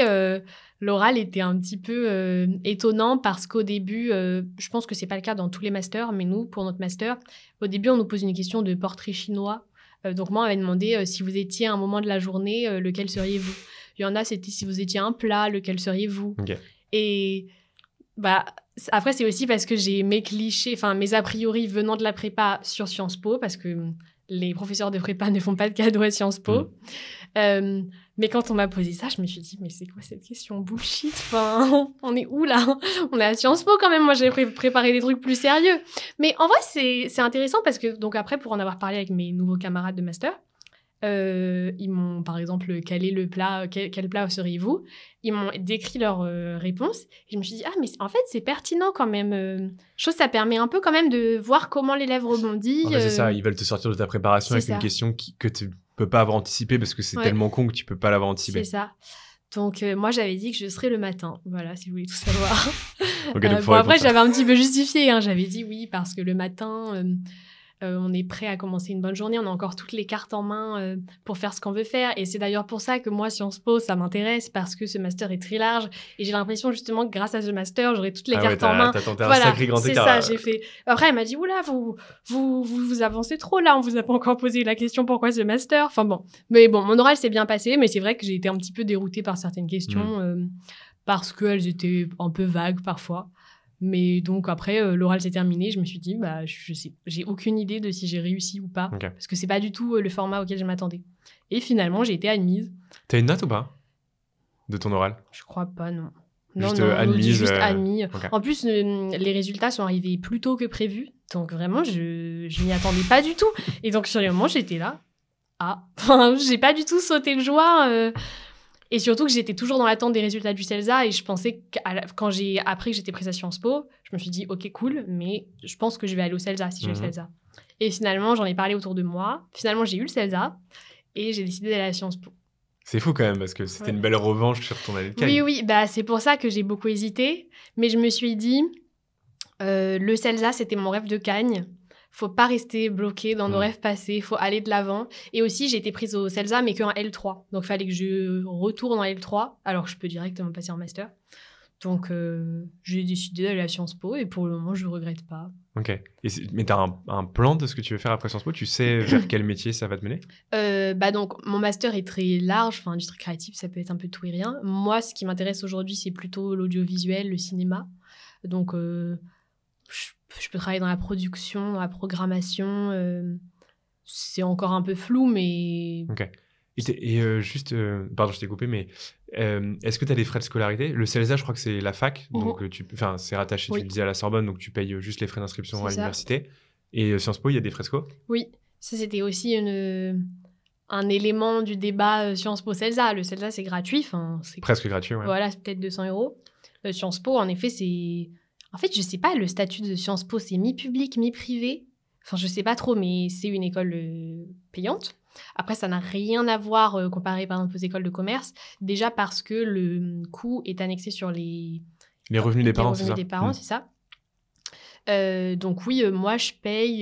l'oral était un petit peu étonnant parce qu'au début, je pense que ce n'est pas le cas dans tous les masters, mais nous, pour notre master, au début, on nous pose une question de portrait chinois. Donc, moi, on m'avait demandé si vous étiez à un moment de la journée, lequel seriez-vous ? Il y en a, c'était si vous étiez un plat, lequel seriez-vous? Ok. Et bah, après, c'est aussi parce que j'ai mes clichés, enfin mes a priori venant de la prépa sur Sciences Po, parce que les professeurs de prépa ne font pas de cadeaux à Sciences Po. Mais quand on m'a posé ça, je me suis dit, mais c'est quoi cette question bullshit? Enfin, on est où là? On est à Sciences Po quand même. Moi, j'avais préparé des trucs plus sérieux. Mais en vrai, c'est intéressant parce que, donc après, pour en avoir parlé avec mes nouveaux camarades de master, ils m'ont, par exemple, quel plat seriez-vous? Ils m'ont décrit leur réponse. Et je me suis dit, ah, mais en fait, c'est pertinent quand même. Chose, ça permet un peu quand même de voir comment l'élève rebondit. En fait, c'est ça, ils veulent te sortir de ta préparation avec une question que tu peux pas avoir anticipée parce que c'est tellement con que tu peux pas l'avoir anticipé. C'est ça. Donc, moi, j'avais dit que je serais le matin. Voilà, si vous voulez tout savoir. Okay, bon, après, j'avais un petit peu justifié. Hein. J'avais dit oui, parce que le matin, on est prêt à commencer une bonne journée. On a encore toutes les cartes en main pour faire ce qu'on veut faire. Et c'est d'ailleurs pour ça que moi, Sciences Po, ça m'intéresse parce que ce master est très large. Et j'ai l'impression, justement, que grâce à ce master, j'aurai toutes les cartes en main. T'as tenté un sacré grand écart. C'est ça, j'ai fait. Après, elle m'a dit, oula, vous avancez trop là. On vous a pas encore posé la question pourquoi ce master. Enfin bon. Mais bon, mon oral s'est bien passé. Mais c'est vrai que j'ai été un petit peu déroutée par certaines questions parce qu'elles étaient un peu vagues parfois. Mais donc après, l'oral s'est terminé, je me suis dit, bah, je sais, j'ai aucune idée de si j'ai réussi ou pas, parce que c'est pas du tout le format auquel je m'attendais. Et finalement, j'ai été admise. T'as une note ou pas de ton oral? Je crois pas, non. Juste non, admise. Juste admis. Okay. En plus, les résultats sont arrivés plus tôt que prévu, donc vraiment, je m'y attendais pas du tout. Et donc sur le moment, j'étais là. Ah, j'ai pas du tout sauté le joie. Et surtout que j'étais toujours dans l'attente des résultats du CELSA et je pensais quand j'ai appris que j'étais prise à Sciences Po, je me suis dit ok cool, mais je pense que je vais aller au CELSA si j'ai le CELSA. Et finalement j'en ai parlé autour de moi. Finalement j'ai eu le CELSA et j'ai décidé d'aller à Sciences Po. C'est fou quand même parce que c'était une belle revanche sur ton année de CAGN. Oui, bah c'est pour ça que j'ai beaucoup hésité, mais je me suis dit le CELSA c'était mon rêve de CAGN. Faut pas rester bloqué dans nos rêves passés, faut aller de l'avant. Et aussi, j'ai été prise au CELSA, mais qu'en L3. Donc, il fallait que je retourne en L3, alors que je peux directement passer en master. Donc, j'ai décidé d'aller à Sciences Po, et pour le moment, je ne regrette pas. Ok. Mais tu as un plan de ce que tu veux faire après Sciences Po? Tu sais vers quel métier ça va te mener? Donc, mon master est très large. Enfin, industrie créative, ça peut être un peu tout et rien. Moi, ce qui m'intéresse aujourd'hui, c'est plutôt l'audiovisuel, le cinéma. Donc, je peux travailler dans la production, dans la programmation. C'est encore un peu flou, mais... Ok. Juste, pardon, je t'ai coupé, mais est-ce que tu as des frais de scolarité? Le CELSA, je crois que c'est la fac, donc c'est rattaché, tu le disais, à la Sorbonne, donc tu payes juste les frais d'inscription à l'université. Et Sciences Po, il y a des frais sco? Oui, ça c'était aussi un élément du débat Sciences Po-CELSA. Le CELSA, c'est gratuit. C'est presque gratuit, ouais. Voilà, c'est peut-être 200 €. Sciences Po, en effet, c'est... En fait, je sais pas, le statut de Sciences Po, c'est mi-public, mi-privé. Enfin, je sais pas trop, mais c'est une école payante. Après, ça n'a rien à voir comparé, par exemple, aux écoles de commerce. Déjà parce que le coût est annexé sur les revenus des parents, c'est ça? Les revenus des parents, c'est ça. Donc oui, moi, je paye,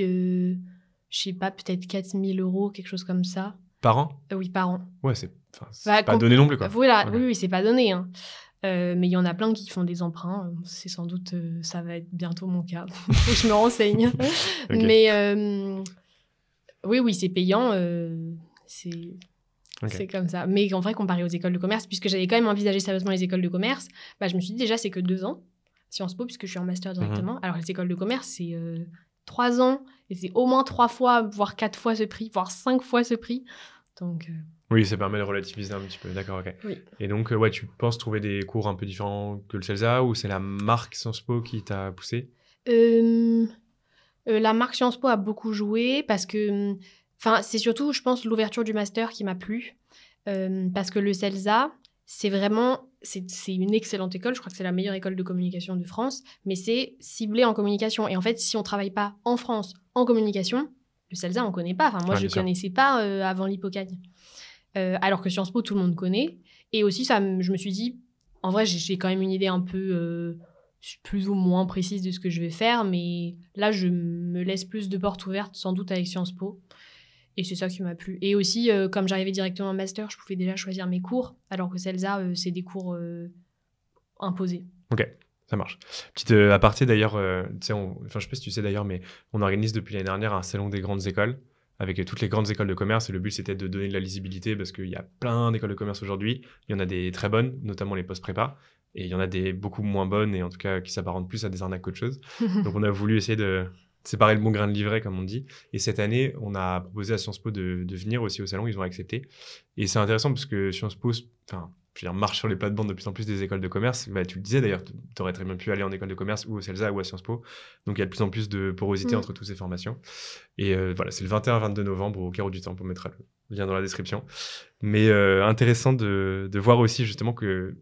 je sais pas, peut-être 4 000 €, quelque chose comme ça. Par an? Oui, par an. Ouais, c'est pas donné non plus, quoi. Voilà, okay. Oui, c'est pas donné, hein. Mais il y en a plein qui font des emprunts. C'est sans doute, ça va être bientôt mon cas. Je me renseigne. Okay. Mais oui, c'est payant. C'est comme ça. Mais en vrai, comparé aux écoles de commerce, puisque j'avais quand même envisagé sérieusement les écoles de commerce, je me suis dit déjà, c'est que 2 ans, Sciences Po, puisque je suis en master directement. Alors, les écoles de commerce, c'est 3 ans. Et c'est au moins 3 fois, voire 4 fois ce prix, voire 5 fois ce prix. Donc... Oui, ça permet de relativiser un petit peu. D'accord, ok. Oui. Et donc, tu penses trouver des cours un peu différents que le CELSA ou c'est la marque Sciences Po qui t'a poussé? La marque Sciences Po a beaucoup joué parce que... c'est surtout, je pense, l'ouverture du master qui m'a plu. Parce que le CELSA, c'est vraiment... C'est une excellente école. Je crois que c'est la meilleure école de communication de France. Mais c'est ciblé en communication. Et en fait, si on ne travaille pas en France en communication, le CELSA, on ne connaît pas. Moi, je ne connaissais pas avant l'Hippocagne. Alors que Sciences Po, tout le monde connaît. Et aussi, je me suis dit, en vrai, j'ai quand même une idée un peu plus ou moins précise de ce que je vais faire, mais là, je me laisse plus de portes ouvertes, sans doute, avec Sciences Po. Et c'est ça qui m'a plu. Et aussi, comme j'arrivais directement en master, je pouvais déjà choisir mes cours, alors que CELSA, c'est des cours imposés. Ok, ça marche. Petite aparté d'ailleurs, je sais pas si tu sais d'ailleurs, mais on organise depuis l'année dernière un salon des grandes écoles. avec toutes les grandes écoles de commerce. Et le but, c'était de donner de la lisibilité parce qu'il y a plein d'écoles de commerce aujourd'hui. Il y en a des très bonnes, notamment les post-prépa. Et il y en a des beaucoup moins bonnes et en tout cas qui s'apparentent plus à des arnaques qu'autre chose. Donc, on a voulu essayer de séparer le bon grain de l'ivraie, comme on dit. Et cette année, on a proposé à Sciences Po de venir aussi au salon. Ils ont accepté. Et c'est intéressant parce que Sciences Po, marche sur les plates-bandes de plus en plus des écoles de commerce. Bah, tu le disais d'ailleurs, tu aurais très bien pu aller en école de commerce ou au CELSA ou à Sciences Po. Donc, il y a de plus en plus de porosité entre toutes ces formations. Et voilà, c'est le 21-22 novembre au Carreau du Temple. On mettra le lien dans la description. Mais intéressant de voir aussi justement que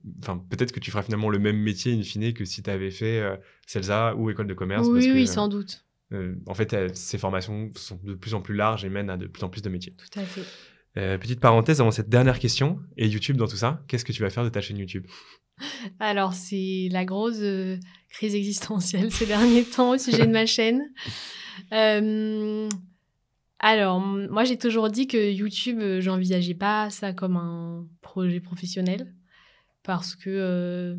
peut-être que tu feras finalement le même métier in fine que si tu avais fait CELSA ou école de commerce. Oui, sans doute. En fait, ces formations sont de plus en plus larges et mènent à de plus en plus de métiers. Tout à fait. Petite parenthèse avant cette dernière question, et YouTube dans tout ça, qu'est-ce que tu vas faire de ta chaîne YouTube ? Alors, c'est la grosse crise existentielle ces derniers temps au sujet de ma chaîne. Alors, moi, j'ai toujours dit que YouTube, j'envisageais pas ça comme un projet professionnel parce que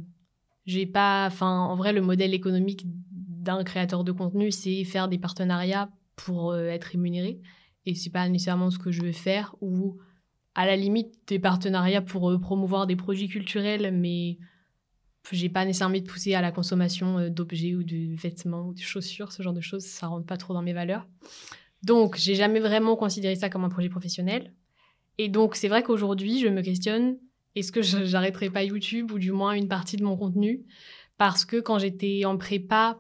j'ai pas... Enfin, en vrai, le modèle économique d'un créateur de contenu, c'est faire des partenariats pour être rémunéré. Et c'est pas nécessairement ce que je veux faire, ou à la limite des partenariats pour promouvoir des produits culturels, mais j'ai pas nécessairement envie de pousser à la consommation d'objets ou de vêtements ou de chaussures, ce genre de choses, ça rentre pas trop dans mes valeurs. Donc, j'ai jamais vraiment considéré ça comme un projet professionnel. Et donc, c'est vrai qu'aujourd'hui, je me questionne, est-ce que j'arrêterai pas YouTube ou du moins une partie de mon contenu ? Parce que quand j'étais en prépa,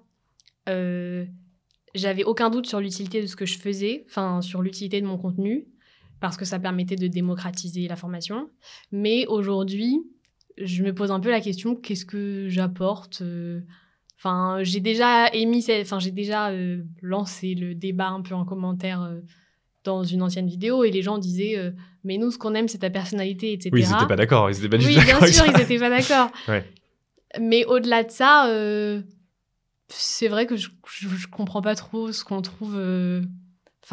j'avais aucun doute sur l'utilité de ce que je faisais, sur l'utilité de mon contenu, parce que ça permettait de démocratiser la formation. Mais aujourd'hui, je me pose un peu la question, qu'est-ce que j'apporte ? J'ai déjà lancé le débat un peu en commentaire dans une ancienne vidéo et les gens disaient mais nous, ce qu'on aime, c'est ta personnalité, etc. Oui, ils n'étaient pas d'accord. Ils étaient pas du tout d'accord. Oui, bien sûr, ils n'étaient pas d'accord. Ouais. Mais au-delà de ça, c'est vrai que je comprends pas trop ce qu'on trouve...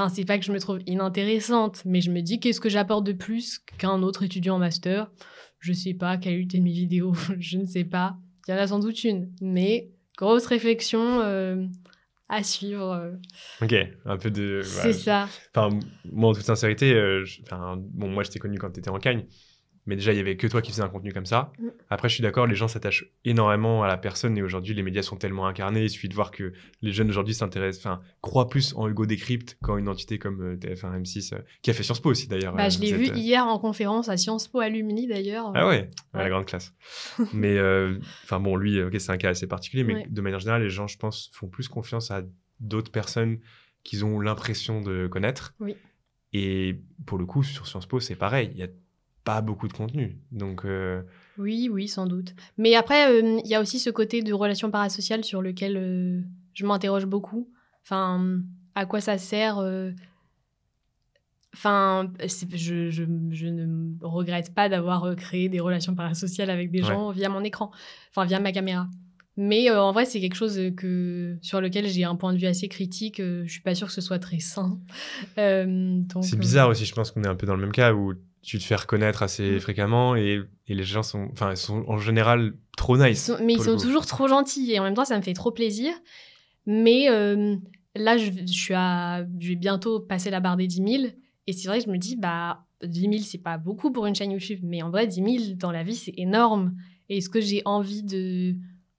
c'est pas que je me trouve inintéressante, mais je me dis qu'est-ce que j'apporte de plus qu'un autre étudiant en master ? Je sais pas, qualité de mes vidéos, je ne sais pas. Il y en a sans doute une, mais grosse réflexion à suivre. Ok, un peu de... C'est ça. Moi, en toute sincérité, moi, je t'ai connu quand tu étais en Cagne, mais déjà, il y avait que toi qui faisais un contenu comme ça. Après, je suis d'accord, les gens s'attachent énormément à la personne et aujourd'hui, les médias sont tellement incarnés. Il suffit de voir que les jeunes aujourd'hui croient plus en Hugo Décrypte qu'en une entité comme TF1, M6, qui a fait Sciences Po aussi d'ailleurs. Je l'ai vu hier en conférence à Sciences Po Alumni d'ailleurs. Ah ouais, la grande classe. Mais lui, c'est un cas assez particulier, mais de manière générale, les gens, je pense, font plus confiance à d'autres personnes qu'ils ont l'impression de connaître. Oui. Et pour le coup, sur Sciences Po, c'est pareil. Il y a pas beaucoup de contenu. Donc, Oui, sans doute. Mais après, il y a aussi ce côté de relations parasociales sur lequel je m'interroge beaucoup. À quoi ça sert je ne regrette pas d'avoir créé des relations parasociales avec des gens via mon écran, via ma caméra. Mais en vrai, c'est quelque chose sur lequel j'ai un point de vue assez critique. Je suis pas sûre que ce soit très sain. C'est bizarre aussi, je pense qu'on est un peu dans le même cas où tu te fais reconnaître assez fréquemment et les gens sont en général trop nice. Ils sont toujours trop gentils et en même temps, ça me fait trop plaisir. Mais là, je vais bientôt passer la barre des 10 000 et c'est vrai que je me dis, 10 000, c'est pas beaucoup pour une chaîne YouTube, mais en vrai, 10 000 dans la vie, c'est énorme. Et est-ce que j'ai envie de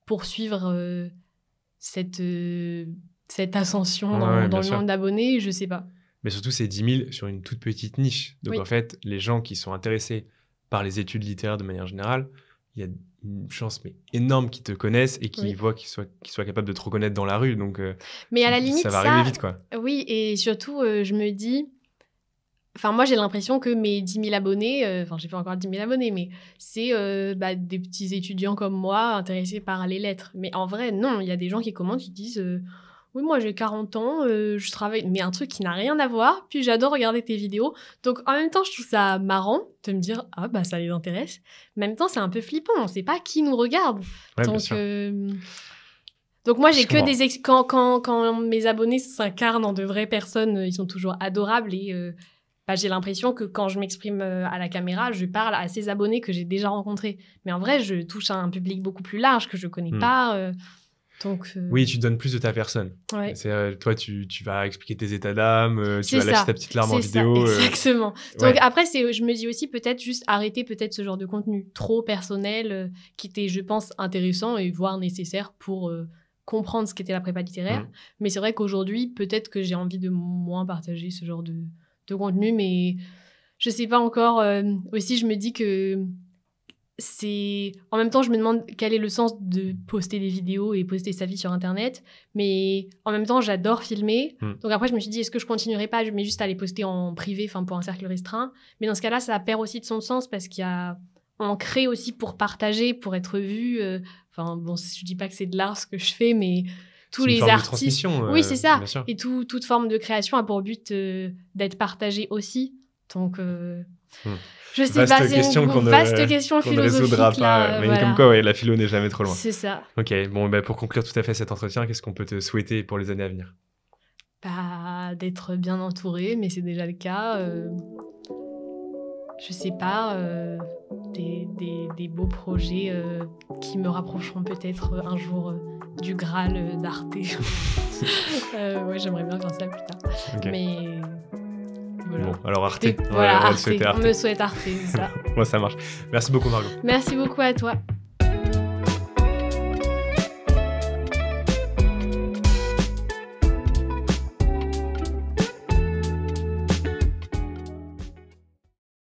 poursuivre cette ascension dans le nombre d'abonnés ? Je sais pas. Mais surtout, c'est 10 000 sur une toute petite niche. Donc, en fait, les gens qui sont intéressés par les études littéraires de manière générale, il y a une chance énorme qu'ils te connaissent et qu'ils voient qu'ils soient capables de te reconnaître dans la rue. Donc, mais à la limite, ça va arriver vite, quoi. Oui, et surtout, je me dis... moi, j'ai l'impression que mes 10 000 abonnés... j'ai pas encore 10 000 abonnés, mais c'est des petits étudiants comme moi intéressés par les lettres. Mais en vrai, non, il y a des gens qui commentent, qui disent... oui, moi j'ai 40 ans, je travaille, mais un truc qui n'a rien à voir, puis j'adore regarder tes vidéos. Donc en même temps, je trouve ça marrant de me dire, ça les intéresse. En même temps, c'est un peu flippant, on ne sait pas qui nous regarde. Ouais, donc moi, j'ai que des... Quand mes abonnés s'incarnent en de vraies personnes, ils sont toujours adorables et j'ai l'impression que quand je m'exprime à la caméra, je parle à ces abonnés que j'ai déjà rencontrés. Mais en vrai, je touche à un public beaucoup plus large que je ne connais pas. Donc, oui, tu donnes plus de ta personne. Ouais. Toi, tu vas expliquer tes états d'âme, tu vas lâcher ta petite larme en vidéo. Exactement. Donc après, je me dis aussi peut-être juste arrêter peut-être ce genre de contenu trop personnel qui était, je pense, intéressant et voire nécessaire pour comprendre ce qu'était la prépa littéraire. Mais c'est vrai qu'aujourd'hui, peut-être que j'ai envie de moins partager ce genre de contenu, mais je sais pas encore. Aussi, je me dis que en même temps, je me demande quel est le sens de poster des vidéos et poster sa vie sur Internet. Mais en même temps, j'adore filmer. Donc après, je me suis dit, est-ce que je continuerai pas, mais juste à les poster en privé, pour un cercle restreint. Mais dans ce cas-là, ça perd aussi de son sens parce on crée aussi pour partager, pour être vu. Je dis pas que c'est de l'art ce que je fais, mais tous les artistes. Oui, c'est ça. Et toute forme de création a pour but d'être partagée aussi. Donc, je sais pas, c'est une vaste question philosophique. Ne résoudra pas. Mais comme quoi, la philo n'est jamais trop loin. C'est ça. Ok, bon, pour conclure tout à fait cet entretien, qu'est-ce qu'on peut te souhaiter pour les années à venir ? D'être bien entouré, mais c'est déjà le cas. Je sais pas, des beaux projets qui me rapprocheront peut-être un jour du Graal d'Arte. J'aimerais bien faire ça plus tard. Okay. Mais voilà. Bon, alors Arte. On me souhaite Arte, c'est ça. Moi, ça marche. Merci beaucoup, Margot. Merci beaucoup à toi.